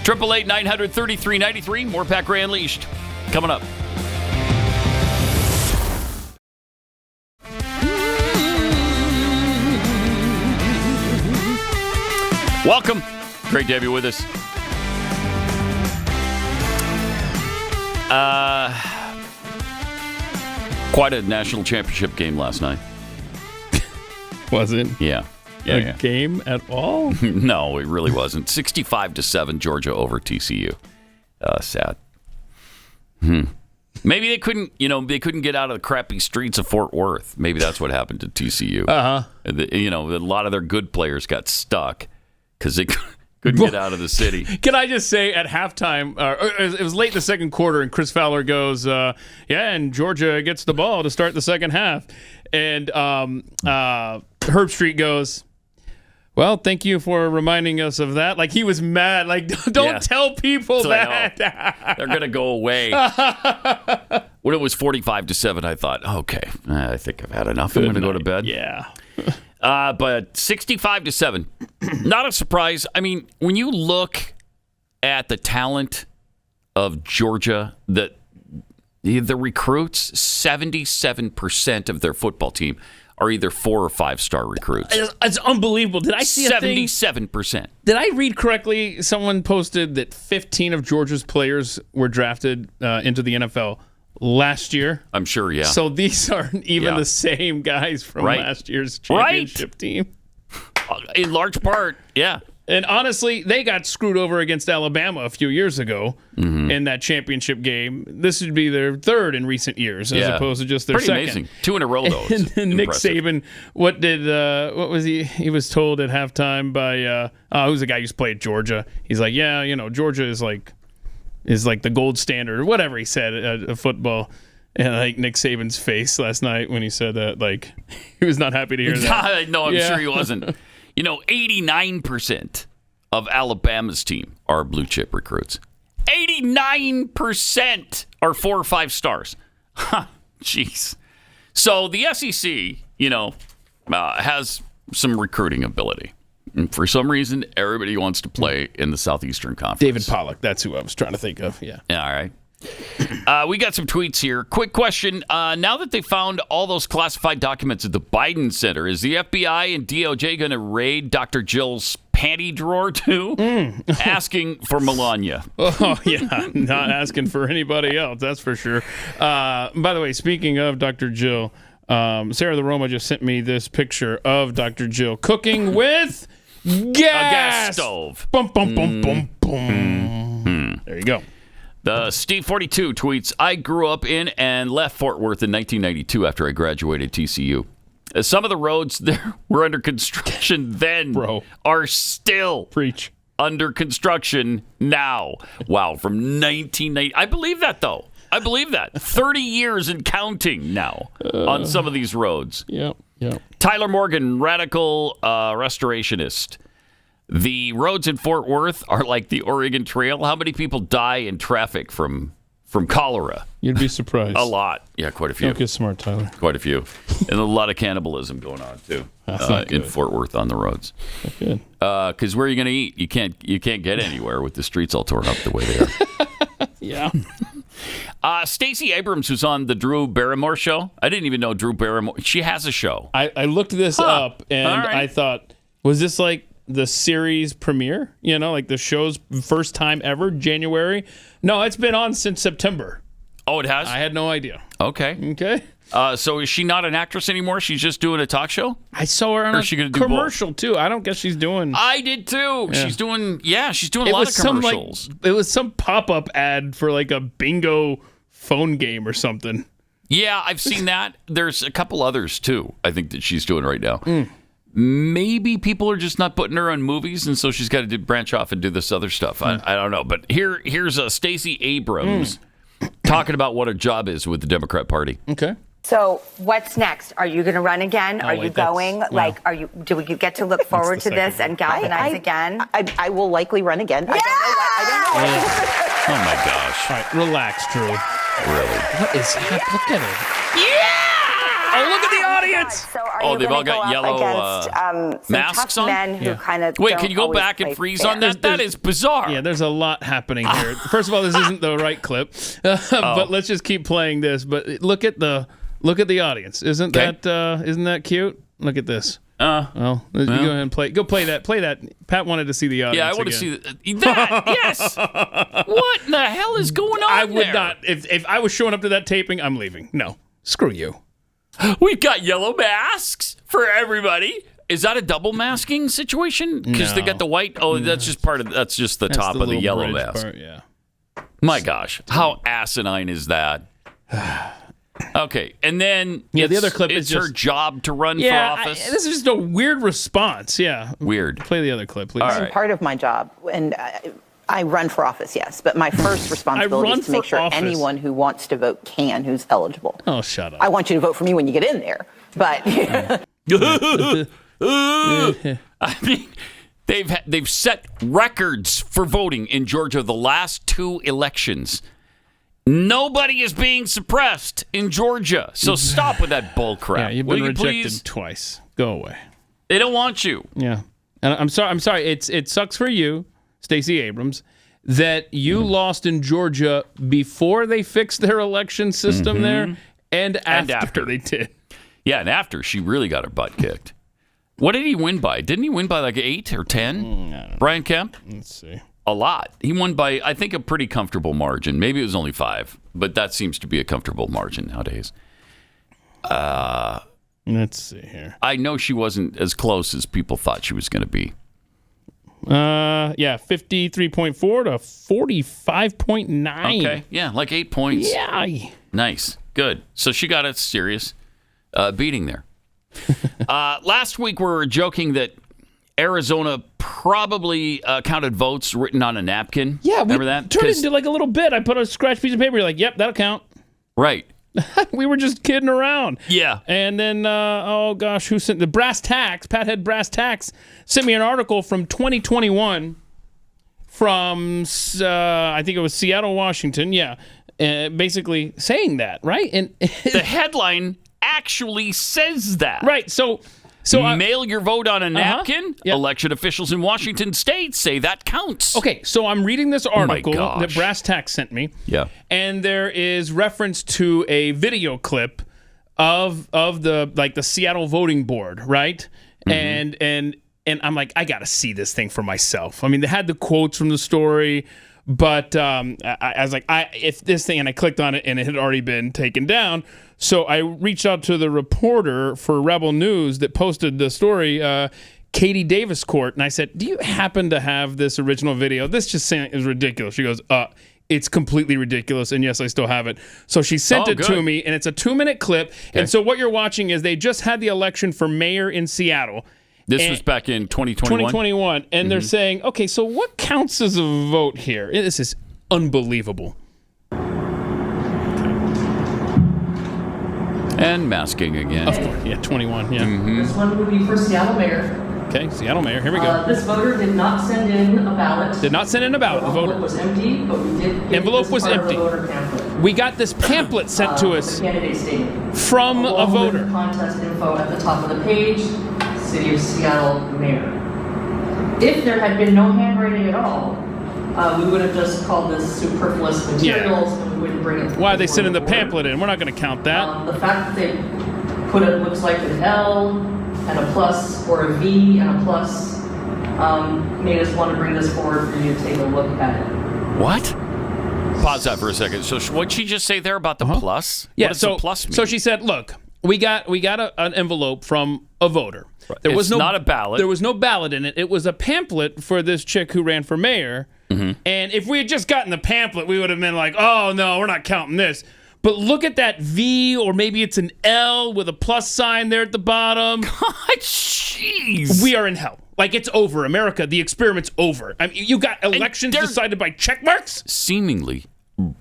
888-900-3393. More Pat Gray Unleashed coming up. Welcome. Great to have you with us. Quite a national championship game last night. Was it? Yeah. A game at all? No, it really wasn't. 65-7, Georgia over TCU. Sad. Maybe they couldn't get out of the crappy streets of Fort Worth. Maybe that's what happened to TCU. A lot of their good players got stuck because they couldn't get out of the city. Can I just say at halftime, it was late in the second quarter, and Chris Fowler goes, and Georgia gets the ball to start the second half. And Herb Street goes, well, thank you for reminding us of that. Like, he was mad. Like, don't tell people that. They're going to go away. When it was 45-7, I thought, okay, I think I've had enough. I'm going to go to bed. Yeah. But 65-7, not a surprise. I mean, when you look at the talent of Georgia, the recruits, 77% of their football team are either 4 or 5 star recruits. It's unbelievable. Did I see 77%? Did I read correctly? Someone posted that 15 of Georgia's players were drafted into the NFL last year. I'm sure, yeah. So these aren't even the same guys from last year's championship team. In large part, yeah. And honestly, they got screwed over against Alabama a few years ago in that championship game. This would be their third in recent years, as opposed to just their second. Amazing. 2 in a row, though. And then Nick Saban, what was he? He was told at halftime by who's the guy who used to play at Georgia? He's like, Georgia is like the gold standard, or whatever he said at football. And like Nick Saban's face last night when he said that, like he was not happy to hear that. No, I'm sure he wasn't. 89% of Alabama's team are blue chip recruits. 89% are 4 or 5 stars. Jeez. So the SEC has some recruiting ability. And for some reason, everybody wants to play in the Southeastern Conference. David Pollock, that's who I was trying to think of. Yeah. All right. We got some tweets here. Quick question. Now that they found all those classified documents at the Biden Center, is the FBI and DOJ going to raid Dr. Jill's panty drawer too? Asking for Melania. Oh, yeah. Not asking for anybody else, that's for sure. By the way, speaking of Dr. Jill, Sarah the Roma just sent me this picture of Dr. Jill cooking with gas. A gas stove. Bum, bum, bum, bum, bum. There you go. The Steve42 tweets, I grew up in and left Fort Worth in 1992 after I graduated TCU. Some of the roads there were under construction then are still under construction now. Wow, from 1990. I believe that, though. I believe that. 30 years and counting now on some of these roads. Yep. Tyler Morgan, radical restorationist. The roads in Fort Worth are like the Oregon Trail. How many people die in traffic from cholera? You'd be surprised. A lot. Yeah, quite a few. Don't get smart, Tyler. Quite a few. And a lot of cannibalism going on, too, in Fort Worth on the roads. That's good. Because where are you going to eat? You can't get anywhere with the streets all torn up the way they are. Yeah. Stacy Abrams, who's on the Drew Barrymore show. I didn't even know Drew Barrymore. She has a show. I looked this up, and I thought, was this like the series premiere? Like the show's first time ever, January? No, it's been on since September. Oh, it has? I had no idea. Okay. So is she not an actress anymore? She's just doing a talk show? I saw her on a commercial, too. I don't guess she's doing... I did, too. Yeah. She's doing a lot of commercials. It was some pop-up ad for like a bingo phone game or something. Yeah, I've seen that. There's a couple others, too, I think that she's doing right now. Maybe people are just not putting her on movies, and so she's got to branch off and do this other stuff. I don't know. But here's Stacy Abrams talking about what her job is with the Democrat Party. Okay. So what's next? Are you going to run again? Are you going? Do we get to look forward to this and galvanize again? I will likely run again. Yeah! I Oh, my gosh. All right, relax, Drew. Really? What is happening? Look at it. Yeah! Oh, look at the audience. So they've all got yellow masks on? Men who kind of Wait, can you go back and freeze on that? That is bizarre. Yeah, there's a lot happening here. First of all, this isn't the right clip, but let's just keep playing this. But look at the audience. Isn't that cute? Look at this. You go ahead and play. Go play that. Play that. Pat wanted to see the audience. Yeah, I want to see that. Yes. What in the hell is going on? I would not. If I was showing up to that taping, I'm leaving. No, screw you. We've got yellow masks for everybody. Is that a double masking situation? Because they got the white. Oh, that's just That's just the top of the yellow mask. Part, yeah. My gosh, how asinine is that? Okay, and then the other clip is her job to run for office. This is just a weird response. Yeah, weird. Play the other clip, please. All right. Part of my job, and I run for office, yes, but my first responsibility is to make sure anyone who wants to vote can, who's eligible. Oh, shut up! I want you to vote for me when you get in there, but I mean, they've set records for voting in Georgia the last two elections. Nobody is being suppressed in Georgia, so stop with that bull crap. Yeah, you've been rejected twice. Go away. They don't want you. Yeah, and I'm sorry. It sucks for you, Stacy Abrams, that you lost in Georgia before they fixed their election system there, and after they did. Yeah, and after she really got her butt kicked. What did he win by? Didn't he win by like 8 or 10? Brian Kemp? Let's see. A lot. He won by, I think, a pretty comfortable margin. Maybe it was only 5, but that seems to be a comfortable margin nowadays. Let's see here. I know she wasn't as close as people thought she was going to be. 53.4 to 45.9. Okay, yeah, like 8 points. Yeah. Nice. Good. So she got a serious beating there. Last week we were joking that Arizona probably counted votes written on a napkin. Yeah, remember that? Turned it into like a little bit. I put a scratch piece of paper. You're like, yep, that'll count. Right. We were just kidding around. Yeah. And then, who sent the Brass Tacks? Pat Head Brass Tacks sent me an article from 2021 from, I think it was Seattle, Washington. Yeah. Basically saying that, right? And the headline actually says that. Right. So mail your vote on a napkin. Yep. Election officials in Washington State say that counts. Okay, so I'm reading this article gosh. that Brass Tack sent me. Yeah. And there is reference to a video clip of the Seattle voting board, right? And I'm like, I got to see this thing for myself. I mean, they had the quotes from the story, but I was like, if this thing, and I clicked on it and it had already been taken down. So I reached out to the reporter for Rebel News that posted the story, Katie Davis Court, and I said, do you happen to have this original video? This just is ridiculous. She goes, it's completely ridiculous, and yes, I still have it. So she sent it to me, and it's a 2-minute clip. Okay. And so what you're watching is they just had the election for mayor in Seattle. This was back in 2021? 2021, and they're saying, okay, so what counts as a vote here? This is unbelievable. And masking again. Of course, yeah, 21, yeah. This one would be for Seattle mayor. Okay, Seattle mayor, here we go. This voter did not send in a ballot. Did not send in a ballot. The envelope was empty, but we did get envelope this was part of empty. the voter pamphlet. We got this pamphlet sent to us Candidate statement. from a voter. With contest info at the top of the page, City of Seattle mayor. If there had been no handwriting at all, we would have just called this superfluous materials and we wouldn't bring it. Why are they sending the pamphlet in? We're not going to count that. The fact that they put it looks like an L and a plus or a V and a plus made us want to bring this forward for you to take a look at it. What? Pause that for a second. So what'd she just say there about the plus? Yeah, what does so the plus mean? So she said, look, we got an envelope from a voter. Right. There was not a ballot. There was no ballot in it. It was a pamphlet for this chick who ran for mayor. And if we had just gotten the pamphlet, we would have been like, oh, no, we're not counting this. But look at that V, or maybe it's an L with a plus sign there at the bottom. God, jeez. We are in hell. Like, it's over. America, the experiment's over. I mean, you got elections decided by check marks? Seemingly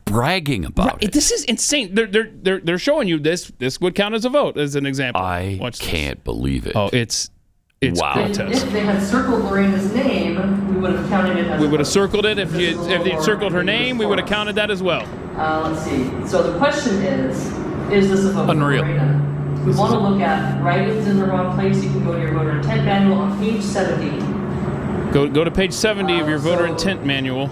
bragging about it. This is insane. They're showing you this. This would count as a vote, as an example. I can't believe it. Oh, it's wow. grotesque. If they had circled Lorena's name, we would have counted it as We would have circled it. If they circled her name, we would have counted that as well. Let's see. So the question is this a vote Unreal. for Lorena? We want to look at write-ins in the wrong place. You can go to your voter intent manual on page 70. Go to page 70 of your voter intent manual.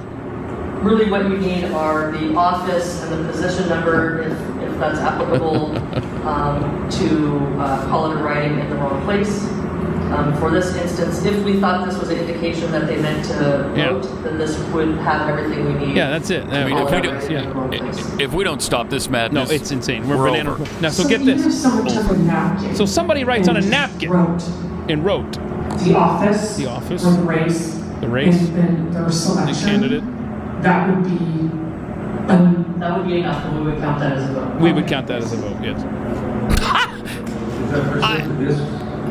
Really what you need are the office and the position number, if that's applicable, to call it a writing in the wrong place. For this instance, if we thought this was an indication that they meant to vote, then this would have everything we need. Yeah, that's it. I mean, if we don't stop this madness, no, it's insane. We're over. Now, so get this. So somebody writes on a napkin and wrote the office, or the race, and their selection. The candidate. That would be enough, and we would count that as a vote. We would count that as a vote, yes.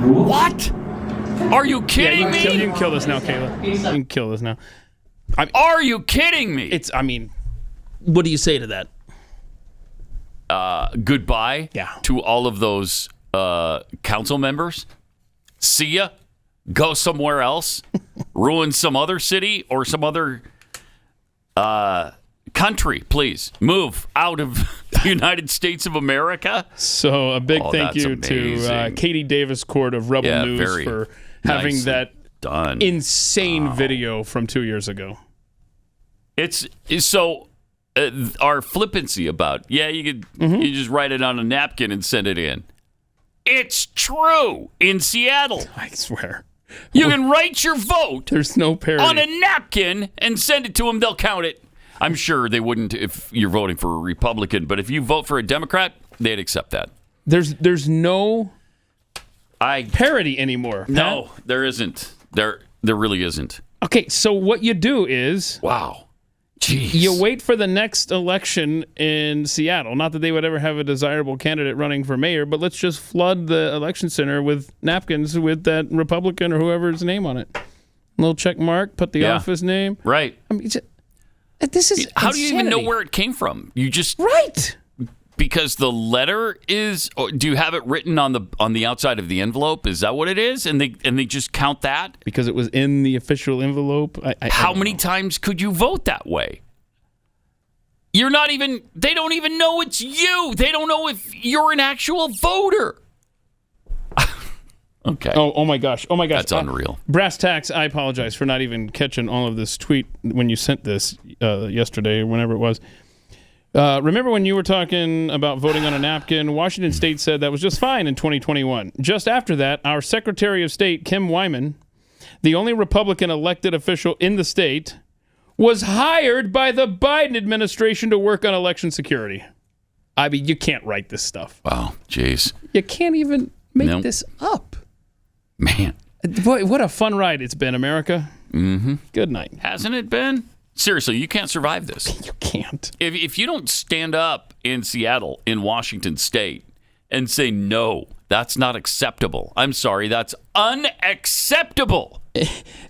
What? Are you kidding me? You can kill this now, Kayla. You can kill this now. Are you kidding me? What do you say to that? Goodbye to all of those council members. See ya. Go somewhere else. Ruin some other city or some other country, please. Move out of the United States of America. So a big thank you to Katie Davis Court of Rebel News for having that insane video from 2 years ago. It's so our flippancy about you could you just write it on a napkin and send it in. It's true in Seattle. I swear. You can write your vote. There's no parity. On a napkin and send it to them. They'll count it. I'm sure they wouldn't if you're voting for a Republican, but if you vote for a Democrat, they'd accept that. There's no parity anymore. Pat. No, there isn't. There really isn't. Okay, so what you do is Jeez. You wait for the next election in Seattle. Not that they would ever have a desirable candidate running for mayor, but let's just flood the election center with napkins with that Republican or whoever's name on it. A little check mark, put the office name. Right. I mean, this is How insanity. do you even know where it came from? You just right. Because the letter is. Do you have it written on the outside of the envelope? Is that what it is? And they just count that because it was in the official envelope. How many times could you vote that way? They don't even know it's you. They don't know if you're an actual voter. Okay. Oh my gosh. That's unreal. Brass tacks, I apologize for not even catching all of this tweet when you sent this yesterday or whenever it was. Remember when you were talking about voting on a napkin? Washington State said that was just fine in 2021. Just after that, our Secretary of State, Kim Wyman, the only Republican elected official in the state, was hired by the Biden administration to work on election security. I mean, you can't write this stuff. Wow, jeez. You can't even make this up. Man. Boy, what a fun ride it's been, America. Mm-hmm. Good night. Hasn't it been? Seriously, you can't survive this. You can't. If you don't stand up in Seattle, in Washington State, and say, no, that's not acceptable. I'm sorry, that's unacceptable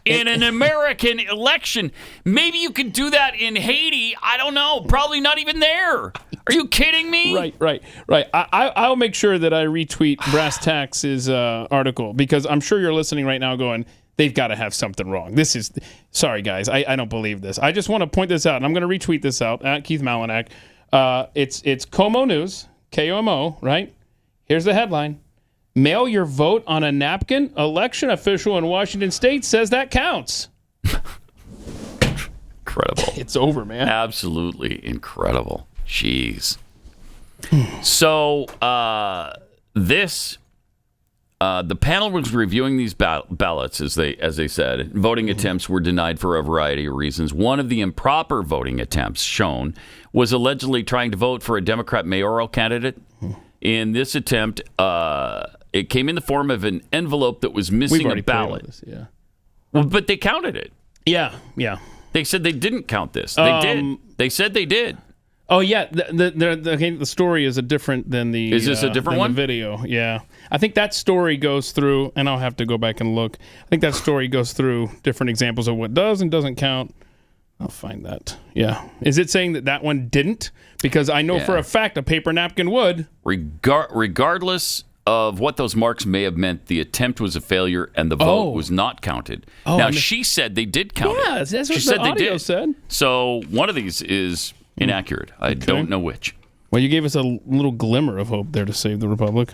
in an American election. Maybe you can do that in Haiti. I don't know. Probably not even there. Are you kidding me? Right. I'll make sure that I retweet Brass Tacks' article, because I'm sure you're listening right now going, they've got to have something wrong. Sorry, guys. I don't believe this. I just want to point this out, and I'm going to retweet this out at Keith Malinak. It's Como News, KOMO, right? Here's the headline. Mail your vote on a napkin. Election official in Washington State says that counts. Incredible. It's over, man. Absolutely incredible. Jeez. So the panel was reviewing these ballots, as they said. Voting attempts were denied for a variety of reasons. One of the improper voting attempts shown was allegedly trying to vote for a Democrat mayoral candidate. In this attempt, it came in the form of an envelope that was missing a ballot. This, yeah. Well, but they counted it. Yeah. They said they didn't count this. They did. They said they did. Oh yeah, the story is different than the. Is this a different one? The video, yeah. I think that story goes through, and I'll have to go back and look. I think that story goes through different examples of what does and doesn't count. I'll find that. Yeah. Is it saying that one didn't? Because I know for a fact a paper napkin would. Regardless of what those marks may have meant, the attempt was a failure and the vote was not counted. Now, she said they did count it. Yeah, that's what she said the audio said. So one of these is inaccurate. I don't know which. Well, you gave us a little glimmer of hope there to save the Republic.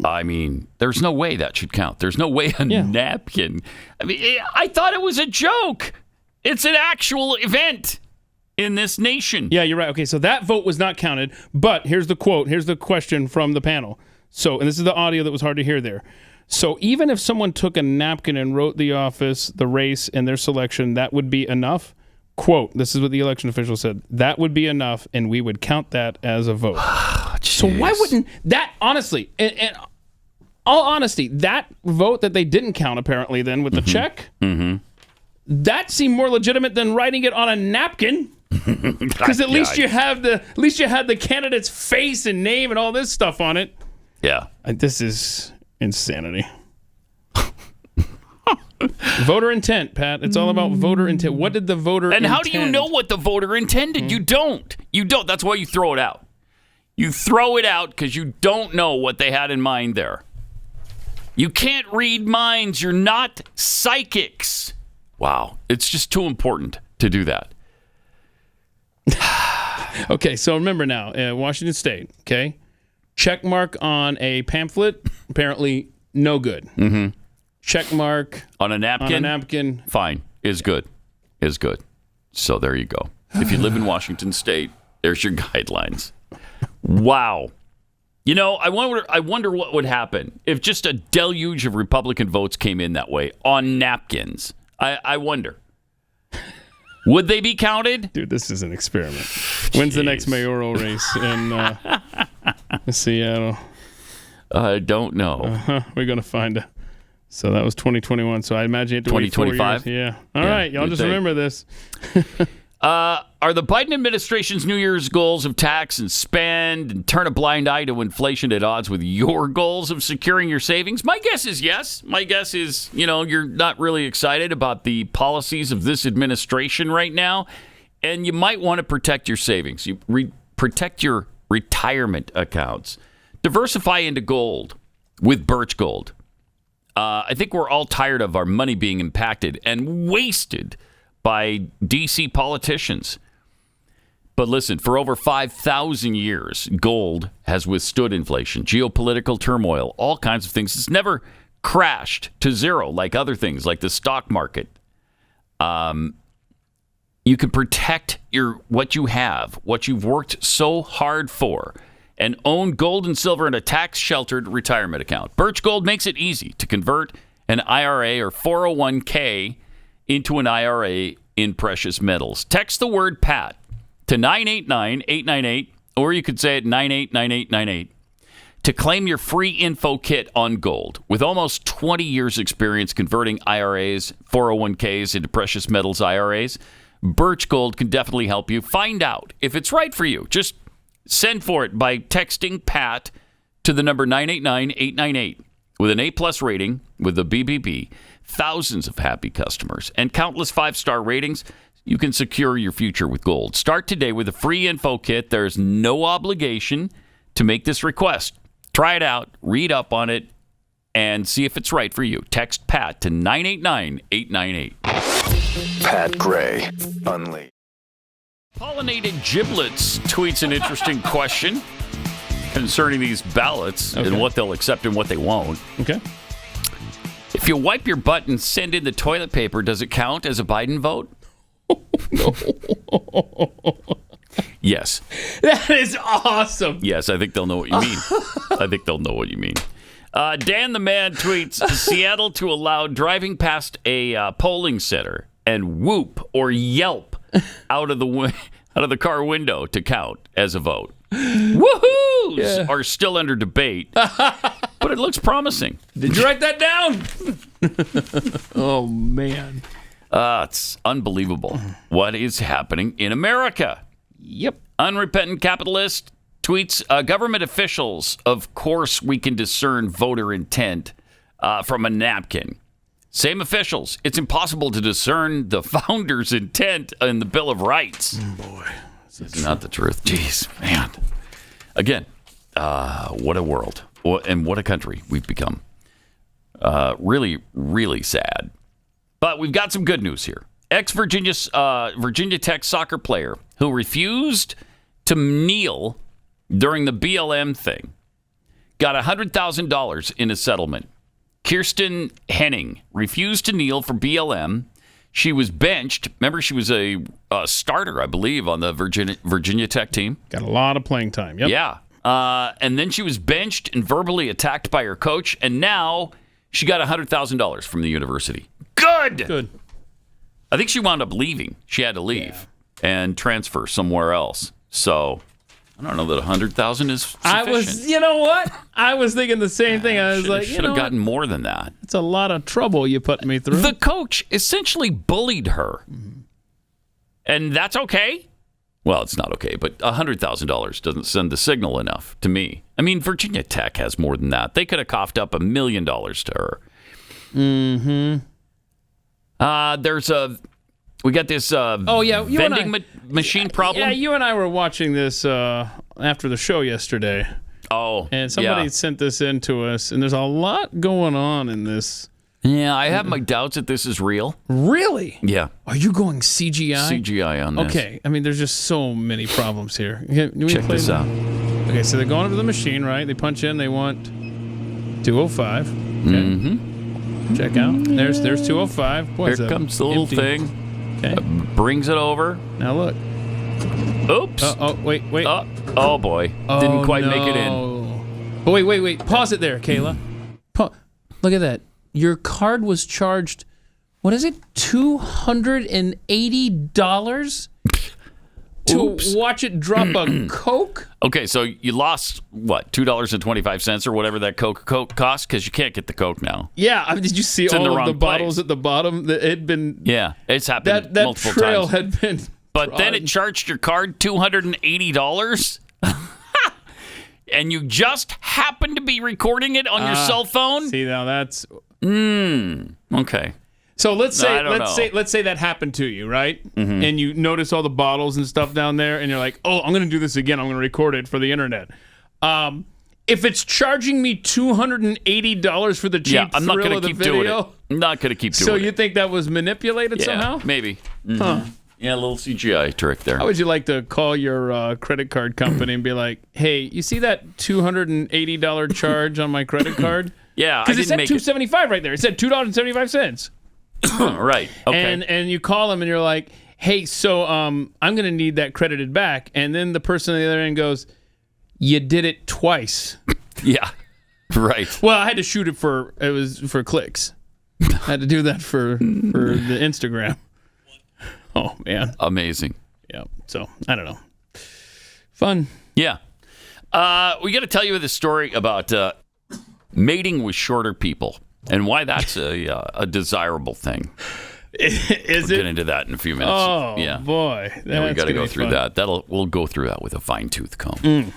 I mean, there's no way that should count. There's no way a napkin. I mean, I thought it was a joke. It's an actual event in this nation. Yeah, you're right. Okay, so that vote was not counted, but here's the quote. Here's the question from the panel. So, and this is the audio that was hard to hear there. So even if someone took a napkin and wrote the office, the race, and their selection, that would be enough? Quote, this is what the election official said. That would be enough, and we would count that as a vote. So why wouldn't that, honestly, in all honesty, that vote that they didn't count apparently then with the check, that seemed more legitimate than writing it on a napkin. Because at least you had the candidate's face and name and all this stuff on it. Yeah. This is insanity. Voter intent, Pat. It's all about voter intent. What did the voter intend? And how do you know what the voter intended? You don't. That's why you throw it out. You throw it out because you don't know what they had in mind there. You can't read minds. You're not psychics. Wow. It's just too important to do that. Okay, so remember now, Washington State, okay? Check mark on a pamphlet, apparently no good. Check mark on a napkin. Fine. Is good. So there you go. If you live in Washington State, there's your guidelines. Wow. You know, I wonder what would happen if just a deluge of Republican votes came in that way on napkins. I wonder. Would they be counted? Dude, this is an experiment. When's the next mayoral race in Seattle? I don't know. We're going to find out. So that was 2021. So I imagine you have to 2025? Yeah. All right. Y'all just remember this. Are the Biden administration's New Year's goals of tax and spend and turn a blind eye to inflation at odds with your goals of securing your savings? My guess is yes. My guess is, you're not really excited about the policies of this administration right now, and you might want to protect your savings. You protect your retirement accounts. Diversify into gold with Birch Gold. I think we're all tired of our money being impacted and wasted by D.C. politicians. But listen, for over 5,000 years, gold has withstood inflation, geopolitical turmoil, all kinds of things. It's never crashed to zero like other things, like the stock market. You can protect what you have, what you've worked so hard for, and own gold and silver in a tax-sheltered retirement account. Birch Gold makes it easy to convert an IRA or 401k into an IRA in precious metals. Text the word PAT to 989-898, or you could say it 989898 to claim your free info kit on gold. With almost 20 years experience converting IRAs, 401ks into precious metals IRAs, Birch Gold can definitely help you find out if it's right for you. Just send for it by texting PAT to the number 989-898. With an A-plus rating with the BBB, thousands of happy customers, and countless 5-star ratings, you can secure your future with gold. Start today with a free info kit. There's no obligation to make this request. Try it out, read up on it, and see if it's right for you. Text PAT to 989-898. Pat Gray Unleashed. Pollinated Giblets tweets an interesting question concerning these ballots and what they'll accept and what they won't. Okay. If you wipe your butt and send in the toilet paper, does it count as a Biden vote? No. Yes. That is awesome. Yes, I think they'll know what you mean. Dan the Man tweets, Seattle to allow driving past a polling center and whoop or yelp out of the car window to count as a vote. Woohoos are still under debate, but it looks promising. Did you write that down? Oh, man. It's unbelievable what is happening in America. Yep. Unrepentant capitalist tweets, government officials, of course we can discern voter intent from a napkin. Same officials. It's impossible to discern the founder's intent in the Bill of Rights. Boy. It's not the truth. Jeez, man. Again, what a world. And what a country we've become. Really, really sad. But we've got some good news here. Virginia Tech soccer player who refused to kneel during the BLM thing got $100,000 in a settlement. Kirsten Henning refused to kneel for BLM. She was benched. Remember, she was a starter, I believe, on the Virginia Tech team. Got a lot of playing time. Yep. Yeah. And then she was benched and verbally attacked by her coach. And now she got $100,000 from the university. Good. I think she wound up leaving. She had to leave and transfer somewhere else. So I don't know that $100,000 is sufficient. You know what? I was thinking the same thing. I was like, should have gotten more than that. It's a lot of trouble you put me through. The coach essentially bullied her. And that's okay? Well, it's not okay, but $100,000 doesn't send the signal enough to me. I mean, Virginia Tech has more than that. They could have coughed up $1 million to her. Mm-hmm. We got this vending machine problem. Yeah, you and I were watching this after the show yesterday. Oh, and somebody sent this in to us, and there's a lot going on in this. Yeah, I have my doubts that this is real. Really? Yeah. Are you going CGI? CGI on this. Okay. I mean, there's just so many problems here. Check this out. Okay, so they're going over the machine, right? They punch in. They want 205. Okay. Mm-hmm. Check out. There's 205. Boy, here comes the little thing. Okay. Brings it over. Now look. Oops. Wait. Oh boy. Didn't quite make it in. Oh, wait. Pause it there, Kayla. Look at that. Your card was charged, what is it, $280 to watch it drop a Coke? Okay, so you lost, what, $2.25 or whatever that Coke cost? Because you can't get the Coke now. Yeah, I mean, did you see all of the bottles at the bottom? That had been. Yeah, it's happened that multiple trail times. Had been. But then it charged your card $280? And you just happened to be recording it on your cell phone? See, now that's... Okay. So let's say that happened to you, right? Mm-hmm. And you notice all the bottles and stuff down there, and you're like, "Oh, I'm going to do this again. I'm going to record it for the internet." If it's charging me $280 for the cheap I'm not thrill gonna of the keep video, doing it. I'm not going to keep doing it. So you think that was manipulated somehow? Maybe. Mm-hmm. Huh. Yeah, a little CGI trick there. How would you like to call your credit card company and be like, hey, you see that $280 charge on my credit card? Yeah, because it said $275 right there. It said $2.75. Right. Okay. And you call them and you're like, hey, so I'm going to need that credited back. And then the person on the other end goes, you did it twice. Yeah. Right. Well, I had to shoot it for clicks. I had to do that for the Instagram. Oh, man. Amazing. Yeah. So, I don't know. Fun. Yeah. We got to tell you this story about mating with shorter people and why that's a desirable thing. Is we'll get into that in a few minutes. Oh, yeah. boy. Yeah, we got to go through that. We'll go through that with a fine-tooth comb.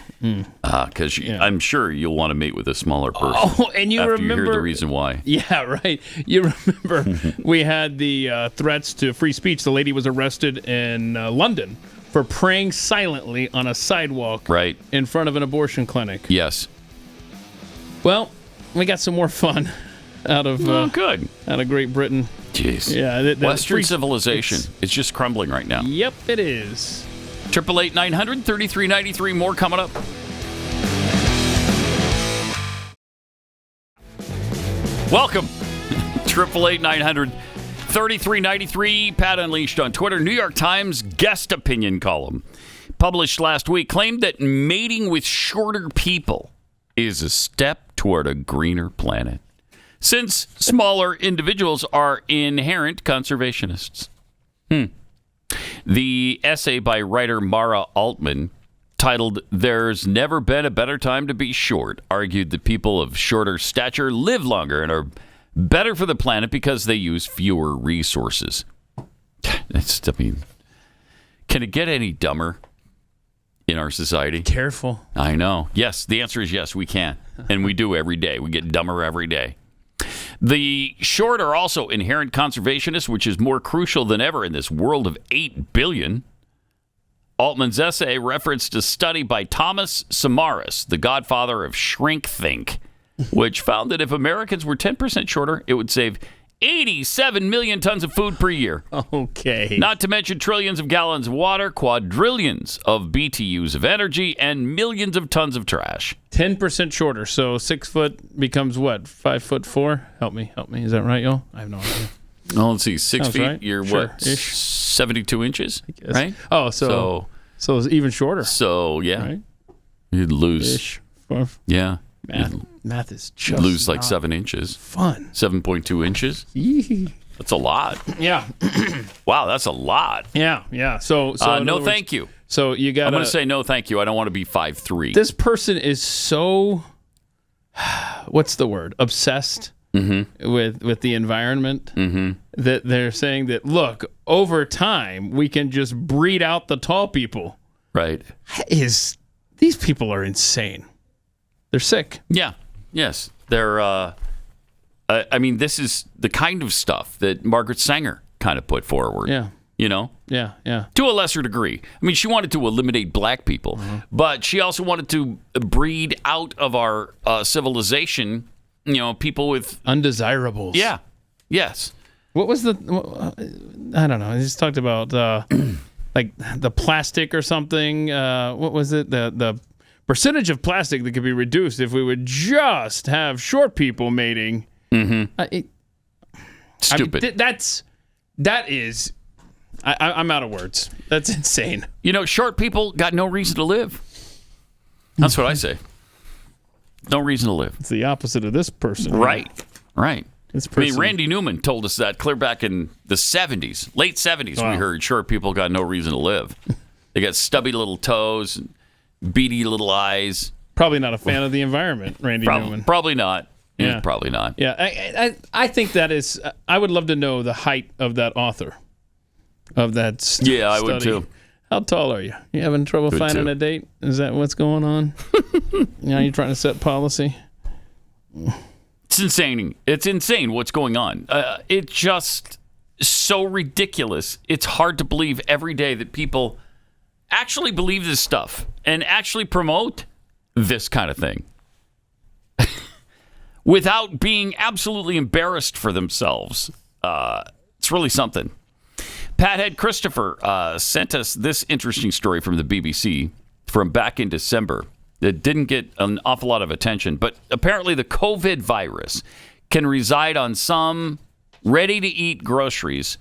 Because I'm sure you'll want to mate with a smaller person. Oh, and you after remember you hear the reason why. Yeah, right. You remember we had the threats to free speech. The lady was arrested in London for praying silently on a sidewalk in front of an abortion clinic. Yes. Well, we got some more fun out of good out of Great Britain. Jeez. Yeah, Western civilization. It's just crumbling right now. Yep, it is. 888-900-3393. More coming up. Welcome. 888-900-3393. Pat Unleashed on Twitter. New York Times guest opinion column published last week claimed that mating with shorter people is a step toward a greener planet, since smaller individuals are inherent conservationists. The essay by writer Mara Altman, titled "There's Never Been a Better Time to Be Short," argued that people of shorter stature live longer and are better for the planet because they use fewer resources. Can it get any dumber in our society? Careful. I know. Yes, the answer is yes, we can. And we do every day. We get dumber every day. The short are also inherent conservationists, which is more crucial than ever in this world of 8 billion. Altman's essay referenced a study by Thomas Samaras, the godfather of shrinkthink, which found that if Americans were 10% shorter, it would save 87 million tons of food per year. Okay. Not to mention trillions of gallons of water, quadrillions of BTUs of energy, and millions of tons of trash. 10% shorter, so 6 foot becomes what? 5'4"? Help me. Is that right, y'all? I have no idea. Oh, let's see. 6 feet. Right. You're sure. what? 72 inches, right? Oh, so it's even shorter. So yeah, right? You'd lose. Ish. Yeah. Math is just lose like 7 inches. Fun. 7.2 inches. That's a lot. Yeah. Wow, that's a lot. Yeah. So no, thank you. So you got. I'm going to say no, thank you. I don't want to be 5'3". This person is so. What's the word? Obsessed with the environment that they're saying that look, over time we can just breed out the tall people. Right. These people are insane. They're sick. Yeah. Yes. They're. This is the kind of stuff that Margaret Sanger kind of put forward. Yeah. You know? Yeah. To a lesser degree. I mean, she wanted to eliminate black people, but she also wanted to breed out of our civilization, people with undesirables. Yeah. Yes. What was I don't know. I just talked about like the plastic or something. What was it? The percentage of plastic that could be reduced if we would just have short people mating. Stupid. That is. I'm out of words. That's insane. Short people got no reason to live. That's what I say. No reason to live. It's the opposite of this person. Right. This person. Randy Newman told us that clear back in the 70s, late 70s. Wow. We heard short people got no reason to live. They got stubby little toes, and beady little eyes. Probably not a fan of the environment, Randy Newman. Probably not. Yeah. Probably not. Yeah, I think that is. I would love to know the height of that author of that study. Yeah, I would too. How tall are you? You having trouble finding a date? Is that what's going on? You're trying to set policy? It's insane. It's insane what's going on. It's just so ridiculous. It's hard to believe every day that people actually believe this stuff and actually promote this kind of thing without being absolutely embarrassed for themselves. It's really something. Pathead Christopher sent us this interesting story from the BBC from back in December that didn't get an awful lot of attention, but apparently the COVID virus can reside on some ready-to-eat groceries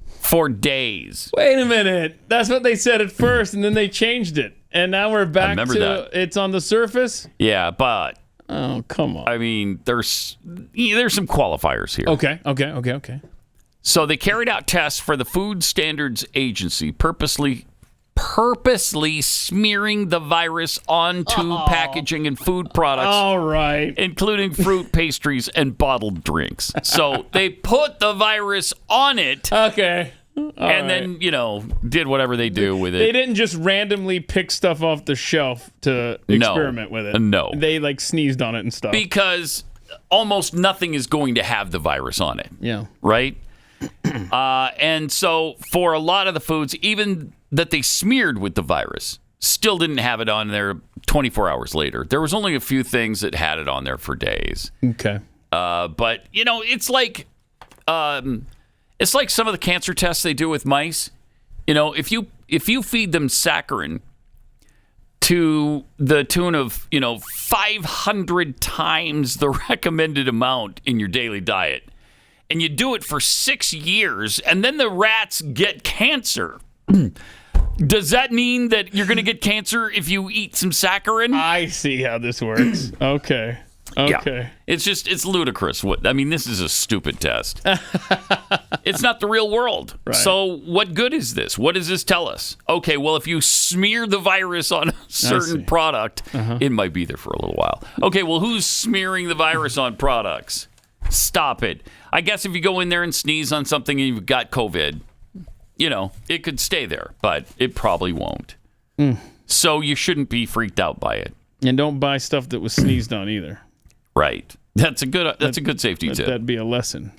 for days. Wait a minute. That's what they said at first, and then they changed it. And now we're back to that. It's on the surface? Yeah, but... Oh, come on. I mean, there's some qualifiers here. Okay. So they carried out tests for the Food Standards Agency, purposely smearing the virus onto packaging and food products. All right. Including fruit, pastries, and bottled drinks. So they put the virus on it. Okay. Then, did whatever they do with it. They didn't just randomly pick stuff off the shelf to experiment with it. No. They sneezed on it and stuff. Because almost nothing is going to have the virus on it. Yeah. Right? And so for a lot of the foods, even that they smeared with the virus, still didn't have it on there 24 hours later. There was only a few things that had it on there for days. Okay. But, it's like some of the cancer tests they do with mice. If you feed them saccharin to the tune of, 500 times the recommended amount in your daily diet, and you do it for 6 years, and then the rats get cancer, does that mean that you're going to get cancer if you eat some saccharin? I see how this works. Okay. Yeah. It's ludicrous. This is a stupid test. It's not the real world. Right. So what good is this? What does this tell us? Okay, well, if you smear the virus on a certain product, it might be there for a little while. Okay, well, who's smearing the virus on products? Stop it. I guess if you go in there and sneeze on something and you've got COVID, it could stay there, but it probably won't. So you shouldn't be freaked out by it. And don't buy stuff that was sneezed on either. Right. That's a good safety tip. That'd be a lesson.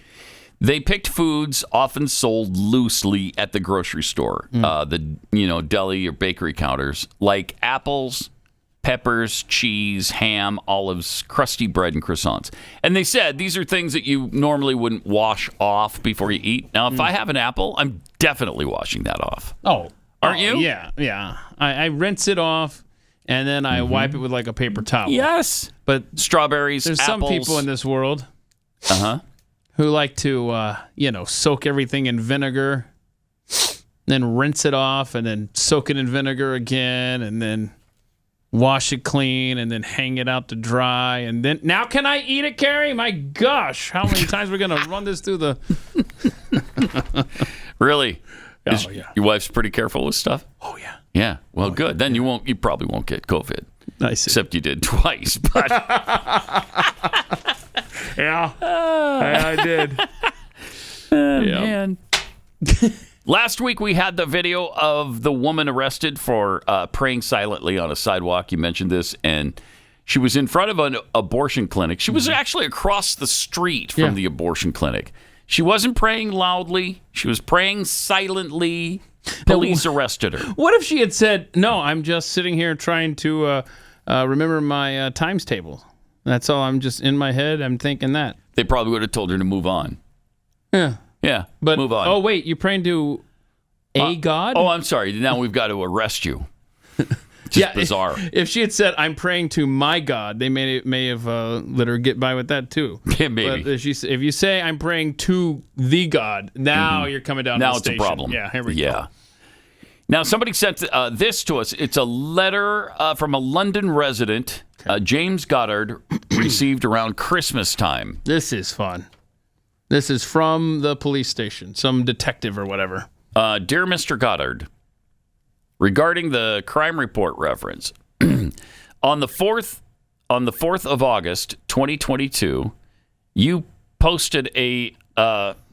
They picked foods often sold loosely at the grocery store, the deli or bakery counters, like apples, peppers, cheese, ham, olives, crusty bread, and croissants. And they said these are things that you normally wouldn't wash off before you eat. Now, if I have an apple, I'm definitely washing that off. Oh. Aren't you? Yeah. I rinse it off, and then I wipe it with a paper towel. Yes. But strawberries, there's apples. some people in this world who like to, soak everything in vinegar, then rinse it off, and then soak it in vinegar again, and then wash it clean, and then hang it out to dry. And then, now can I eat it, Carrie? My gosh, how many times we're going to run this through the... Really? Oh, yeah. Your wife's pretty careful with stuff? Oh, yeah. Yeah. Well, good. Then you probably won't get COVID. I see. Except you did twice. But yeah, I did. Man. Last week we had the video of the woman arrested for praying silently on a sidewalk. You mentioned this, and she was in front of an abortion clinic. She was actually across the street from the abortion clinic. She wasn't praying loudly. She was praying silently. Police arrested her. What if she had said, no, I'm just sitting here trying to remember my times table. That's all. I'm just in my head. I'm thinking that. They probably would have told her to move on. Yeah. Yeah, but move on. Oh, wait, you're praying to a god? Oh, I'm sorry. Now we've got to arrest you. Just bizarre. If she had said, I'm praying to my God, they may have let her get by with that too. Yeah, maybe. But if you say, I'm praying to the God, now you're coming down now to the station. Now it's a problem. Yeah, here we go. Now, somebody sent this to us. It's a letter from a London resident, James Goddard, received around Christmas time. This is fun. This is from the police station, some detective or whatever. Dear Mr. Goddard, regarding the crime report reference, on the 4th of August, 2022, you posted a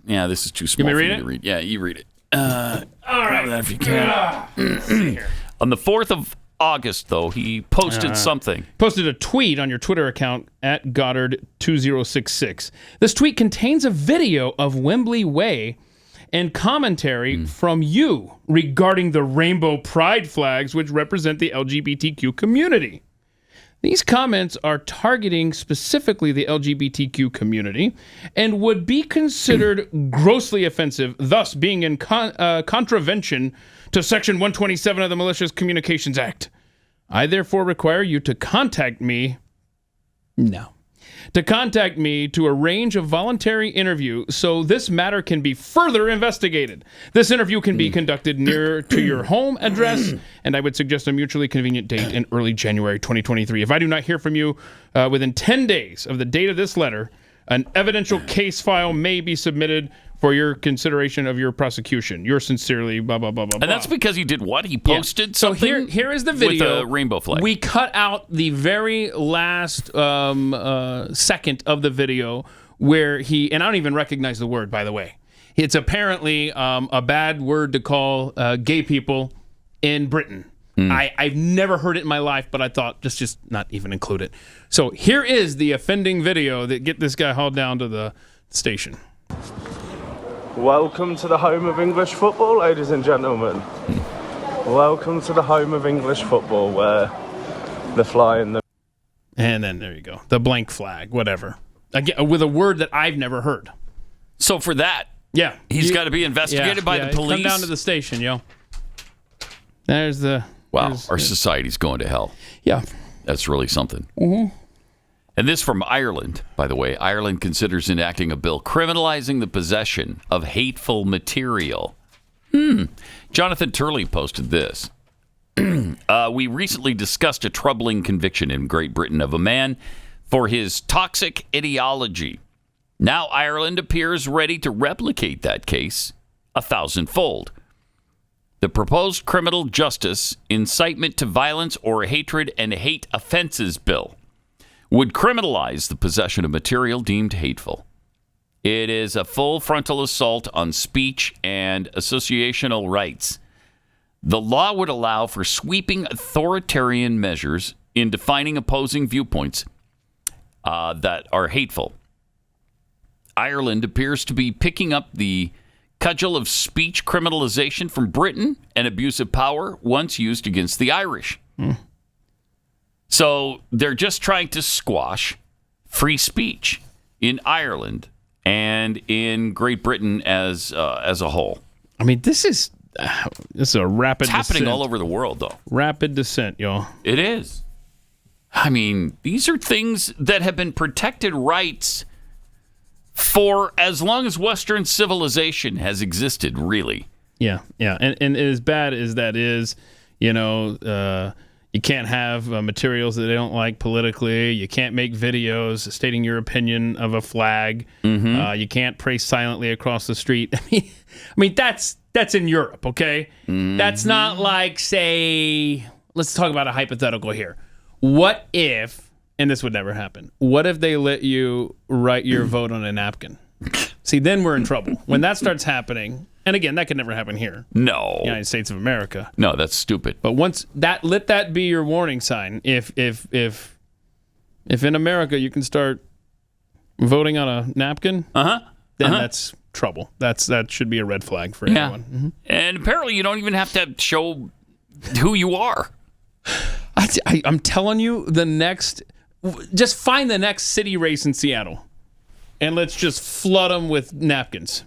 this is too small for me to read. Yeah, you read it. All right. If you can. On the 4th of August, though, he posted something. Posted a tweet on your Twitter account at Goddard2066. This tweet contains a video of Wembley Way and commentary from you regarding the rainbow pride flags, which represent the LGBTQ community. These comments are targeting specifically the LGBTQ community and would be considered grossly offensive, thus being in contravention to Section 127 of the Malicious Communications Act. I therefore require you to contact me. No. To contact me to arrange a voluntary interview so this matter can be further investigated. This interview can be conducted near to your home address, and I would suggest a mutually convenient date in early January 2023. If I do not hear from you within 10 days of the date of this letter, an evidential case file may be submitted for your consideration of your prosecution. Yours sincerely, blah, blah, blah, blah, blah. And that's because he did what? He posted something. So here is the video. With a rainbow flag. We cut out the very last second of the video where he, and I don't even recognize the word, by the way. It's apparently a bad word to call gay people in Britain. I've never heard it in my life, but I thought just not even include it. So here is the offending video that get this guy hauled down to the station. Welcome to the home of English football, ladies and gentlemen. Welcome to the home of English football, where the fly in the... And then there you go. The blank flag, whatever. Again, with a word that I've never heard. So for that, he's got to be investigated by the police? Come down to the station, yo. There's the... Wow, our society's going to hell. Yeah. That's really something. Mm-hmm. And this from Ireland, by the way. Ireland considers enacting a bill criminalizing the possession of hateful material. Jonathan Turley posted this. We recently discussed a troubling conviction in Great Britain of a man for his toxic ideology. Now Ireland appears ready to replicate that case 1,000-fold. The proposed criminal justice incitement to violence or hatred and hate offenses bill would criminalize the possession of material deemed hateful. It is a full frontal assault on speech and associational rights. The law would allow for sweeping authoritarian measures in defining opposing viewpoints that are hateful. Ireland appears to be picking up the cudgel of speech criminalization from Britain and abuse of power once used against the Irish. So they're just trying to squash free speech in Ireland and in Great Britain as a whole. I mean, this is a rapid descent. It's happening all over the world, though. Rapid descent, y'all. It is. I mean, these are things that have been protected rights for as long as Western civilization has existed, really. Yeah. And as bad as that is, you can't have materials that they don't like politically. You can't make videos stating your opinion of a flag. You can't pray silently across the street. I mean that's in Europe, okay? That's not like, say, let's talk about a hypothetical here. What if, and this would never happen, what if they let you write your vote on a napkin? See, then we're in trouble. When that starts happening, and again, that could never happen here. No. United States of America. No, that's stupid. But once let that be your warning sign. If in America you can start voting on a napkin, then that's trouble. That should be a red flag for anyone. And apparently you don't even have to show who you are. I'm telling you, just find the next city race in Seattle, and let's just flood them with napkins.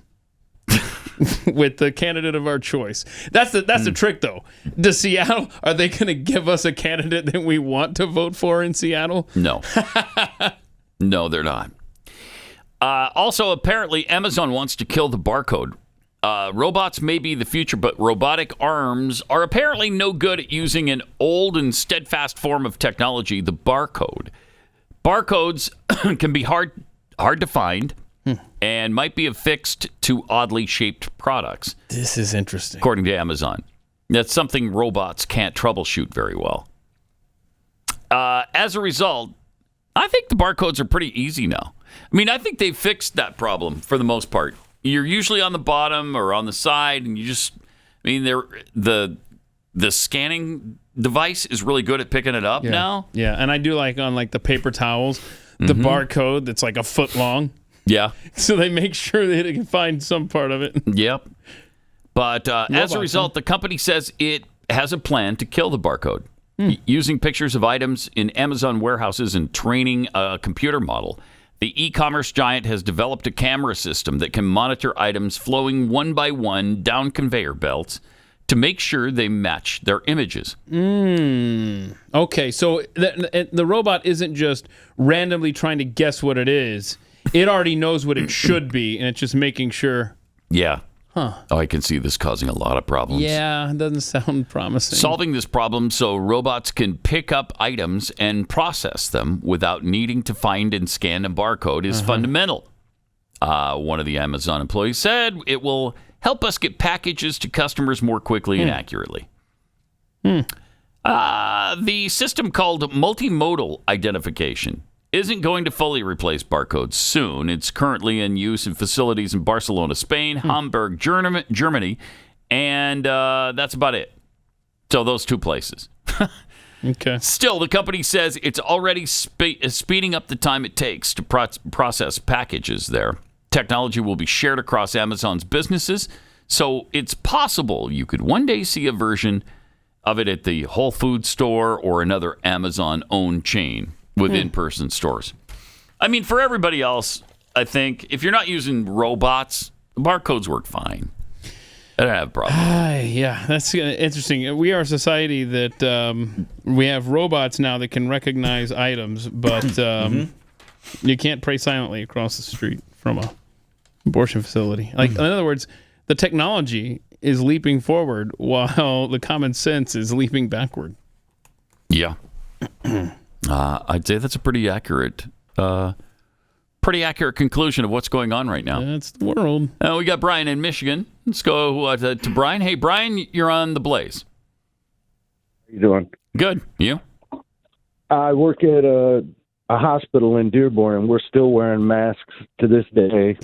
With the candidate of our choice. That's the trick, though. Does Seattle, are they going to give us a candidate that we want to vote for in Seattle? No. No, they're not. Also, apparently, Amazon wants to kill the barcode. Robots may be the future, but robotic arms are apparently no good at using an old and steadfast form of technology, the barcode. Barcodes can be hard to find and might be affixed to oddly shaped products. This is interesting. According to Amazon. That's something robots can't troubleshoot very well. As a result, I think the barcodes are pretty easy now. I mean, I think they've fixed that problem for the most part. You're usually on the bottom or on the side, and the scanning device is really good at picking it up now. Yeah, and I do like on the paper towels, the barcode that's like a foot long. Yeah. So they make sure that it can find some part of it. Yep. But as a result, the company says it has a plan to kill the barcode. Using pictures of items in Amazon warehouses and training a computer model, the e-commerce giant has developed a camera system that can monitor items flowing one by one down conveyor belts to make sure they match their images. Okay, so the robot isn't just randomly trying to guess what it is. It already knows what it should be, and it's just making sure. Yeah. Huh. Oh, I can see this causing a lot of problems. Yeah, it doesn't sound promising. Solving this problem so robots can pick up items and process them without needing to find and scan a barcode is fundamental. One of the Amazon employees said it will help us get packages to customers more quickly and accurately. The system called multimodal identification isn't going to fully replace barcodes soon. It's currently in use in facilities in Barcelona, Spain, Hamburg, Germany, and that's about it. So those two places. Okay. Still, the company says it's already speeding up the time it takes to process packages there. Technology will be shared across Amazon's businesses, so it's possible you could one day see a version of it at the Whole Foods store or another Amazon-owned chain with in-person stores. I mean, for everybody else, I think if you're not using robots, the barcodes work fine. I don't have a problem. Yeah, that's interesting. We are a society that we have robots now that can recognize items, but you can't pray silently across the street from a abortion facility. Like, in other words, the technology is leaping forward while the common sense is leaping backward. Yeah. I'd say that's a pretty accurate conclusion of what's going on right now. That's the world. We got Brian in Michigan. Let's go to Brian. Hey, Brian, you're on the Blaze. How you doing? Good. You? I work at a hospital in Dearborn, and we're still wearing masks to this day.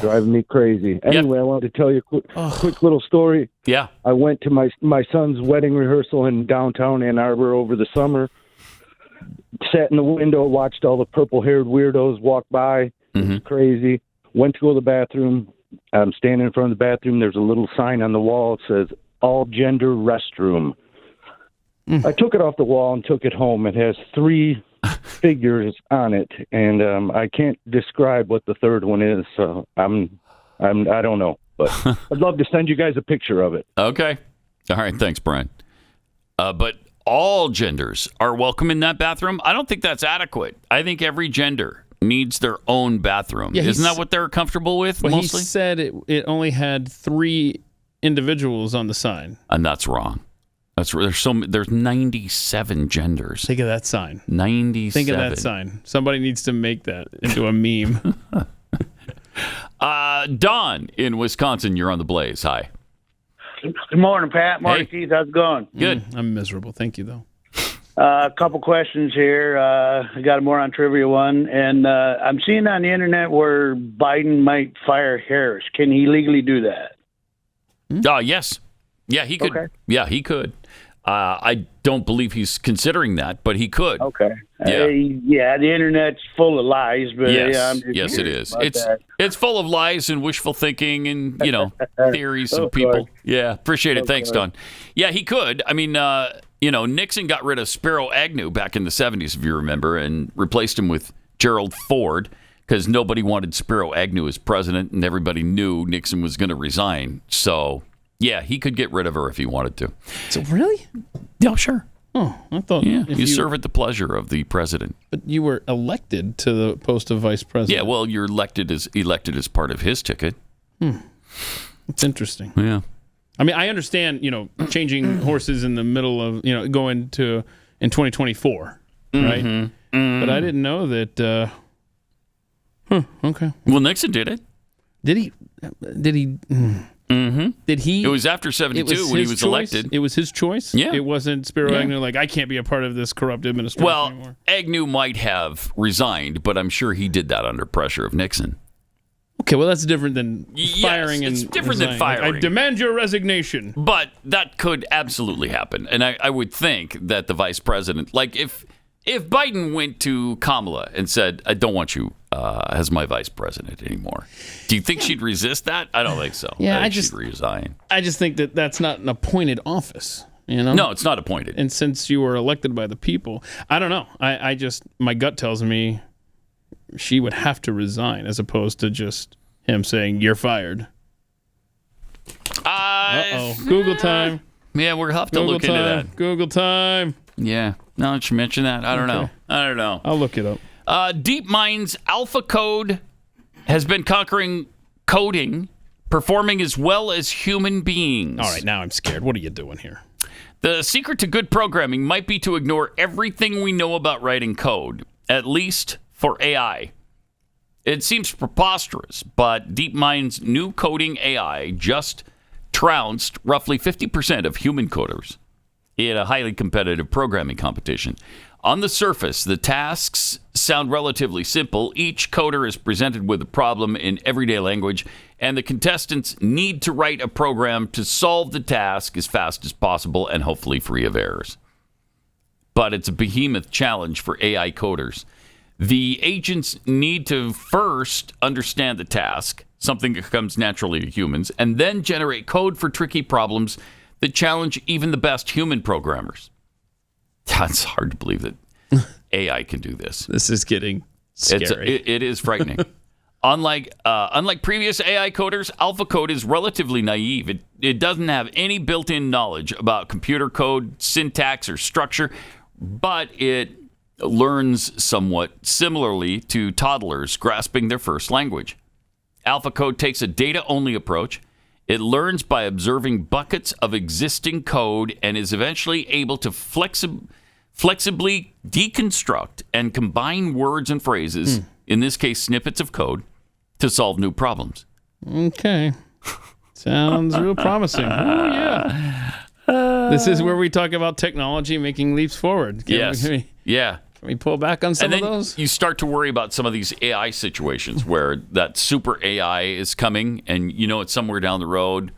Driving me crazy. Anyway, I wanted to tell you a quick little story. Yeah. I went to my son's wedding rehearsal in downtown Ann Arbor over the summer. Sat in the window, watched all the purple-haired weirdos walk by. It was crazy. Went to go to the bathroom. I'm standing in front of the bathroom. There's a little sign on the wall. It says, all-gender restroom. I took it off the wall and took it home. It has 3 figures on it, and I can't describe what the third one is, so I don't know. But I'd love to send you guys a picture of it. Okay. All right. Thanks, Brian. But all genders are welcome in that bathroom. I don't think that's adequate. I think every gender needs their own bathroom. Yeah, Isn't that what they're comfortable with mostly? He said it only had 3 individuals on the sign. And that's wrong. There's 97 genders. Think of that sign. 97. Think of that sign. Somebody needs to make that into a meme. Don in Wisconsin, you're on the Blaze. Hi. Good morning, Pat. Morning, Keith. How's it going? Good. I'm miserable. Thank you, though. A couple questions here. I got a more on trivia one, and I'm seeing on the internet where Biden might fire Harris. Can he legally do that? Yes. Yeah, he could. Okay. Yeah, he could. I don't believe he's considering that, but he could. Okay. Yeah. The internet's full of lies, but yes, it is. It's full of lies and wishful thinking and theories of people. Course. Yeah, appreciate it. Thanks, Don. Yeah, he could. I mean, Nixon got rid of Spiro Agnew back in the 70s, if you remember, and replaced him with Gerald Ford because nobody wanted Spiro Agnew as president, and everybody knew Nixon was going to resign. So. Yeah, he could get rid of her if he wanted to. So really? Yeah, sure. Oh, I thought. Yeah, you serve at the pleasure of the president. But you were elected to the post of vice president. Yeah, well, you're elected as part of his ticket. It's interesting. Yeah. I mean, I understand, changing horses in the middle of, going to in 2024, right? But I didn't know that. Okay. Well, Nixon did it. Did he? Did he? It was after 72 when he was elected. It was his choice? Yeah. It wasn't Spiro Agnew like, I can't be a part of this corrupt administration anymore. Agnew might have resigned, but I'm sure he did that under pressure of Nixon. Okay, well, that's different than firing. It's different than firing. Like, I demand your resignation. But that could absolutely happen. And I would think that the vice president, like if Biden went to Kamala and said, I don't want you as my vice president anymore, do you think she'd resist that? I don't think so. Yeah, I think she'd resign. I just think that that's not an appointed office. You know? No, it's not appointed. And since you were elected by the people, I don't know. I just, my gut tells me she would have to resign as opposed to just him saying, you're fired. Uh-oh. Google time. Yeah, we'll have to look into that. Google time. Yeah. Now that you mention that, I don't know. I'll look it up. DeepMind's AlphaCode has been conquering coding, performing as well as human beings. All right, now I'm scared. What are you doing here? The secret to good programming might be to ignore everything we know about writing code, at least for AI. It seems preposterous, but DeepMind's new coding AI just trounced roughly 50% of human coders in a highly competitive programming competition. On the surface, the tasks sound relatively simple. Each coder is presented with a problem in everyday language, and the contestants need to write a program to solve the task as fast as possible and hopefully free of errors. But it's a behemoth challenge for AI coders. The agents need to first understand the task, something that comes naturally to humans, and then generate code for tricky problems that challenge even the best human programmers. It's hard to believe that AI can do this. This is getting scary. It is frightening. Unlike previous AI coders, AlphaCode is relatively naive. It doesn't have any built-in knowledge about computer code, syntax, or structure, but it learns somewhat similarly to toddlers grasping their first language. AlphaCode takes a data-only approach. It learns by observing buckets of existing code and is eventually able to flexibly deconstruct and combine words and phrases, in this case snippets of code, to solve new problems. Okay. Sounds real promising. Oh, yeah. This is where we talk about technology making leaps forward. Can we pull back on some of those? You start to worry about some of these AI situations where that super AI is coming and you know it's somewhere down the road,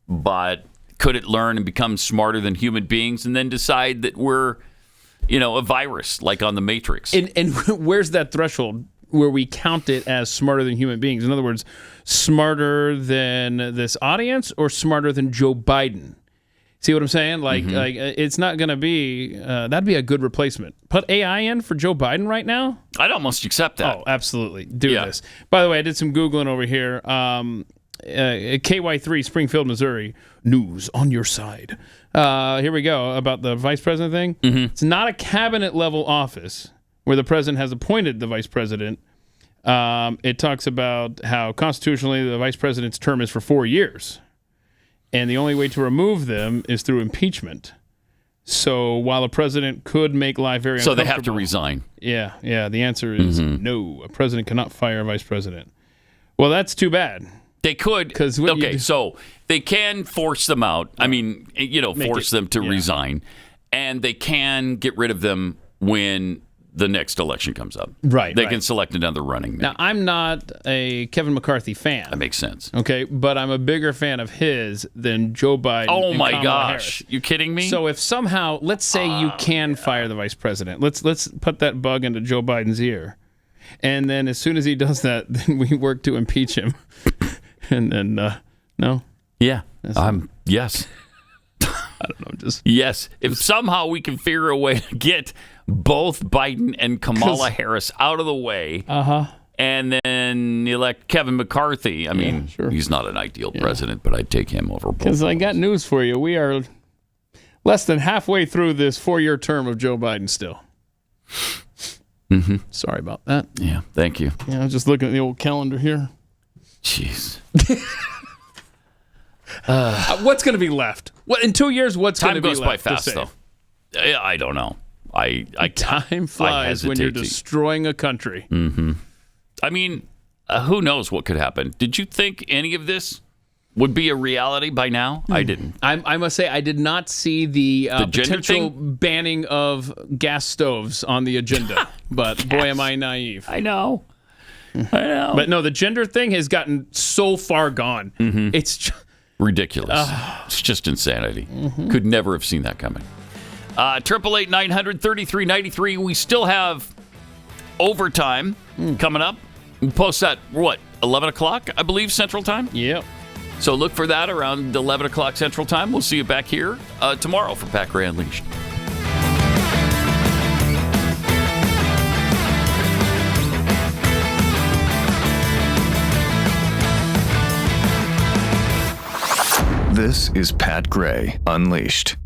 but could it learn and become smarter than human beings and then decide that we're, a virus like on the Matrix? And where's that threshold where we count it as smarter than human beings? In other words, smarter than this audience or smarter than Joe Biden? See what I'm saying? Like it's not going to be, that'd be a good replacement. Put AI in for Joe Biden right now? I'd almost accept that. Oh, absolutely. Do this. By the way, I did some Googling over here. KY3, Springfield, Missouri. News on your side. Here we go about the vice president thing. It's not a cabinet level office where the president has appointed the vice president. It talks about how constitutionally the vice president's term is for 4 years. And the only way to remove them is through impeachment. So while a president could make life very uncomfortable... So they have to resign. Yeah. The answer is no. A president cannot fire a vice president. Well, that's too bad. They could. So they can force them out. I mean, force them to resign. And they can get rid of them when the next election comes up. Right. They can select another running mate. Now, I'm not a Kevin McCarthy fan. That makes sense. Okay, but I'm a bigger fan of his than Joe Biden. Oh, and my Kamala gosh. Harris. You kidding me? So if somehow, let's say you can fire the vice president. Let's put that bug into Joe Biden's ear. And then as soon as he does that, then we work to impeach him. And then, no? Yeah. Yes. I don't know. Yes. If somehow we can figure a way to get both Biden and Kamala Harris out of the way, and then elect Kevin McCarthy. I mean, he's not an ideal president, but I'd take him over both. Because I got news for you. We are less than halfway through this 4-year term of Joe Biden still. Sorry about that. Yeah, thank you. Yeah, I was just looking at the old calendar here. Jeez. What's going to be left? In 2 years, what's going to be left? Time goes by fast, though. I don't know. Time flies when you're destroying a country. I mean, who knows what could happen? Did you think any of this would be a reality by now? I didn't. I must say, I did not see the potential banning of gas stoves on the agenda. But boy, am I naive. I know. But no, the gender thing has gotten so far gone. It's ridiculous. It's just insanity. Could never have seen that coming. 888-900-3393. We still have overtime coming up. We'll post that, 11 o'clock, I believe, Central Time? Yep. So look for that around 11 o'clock Central Time. We'll see you back here tomorrow for Pat Gray Unleashed. This is Pat Gray Unleashed.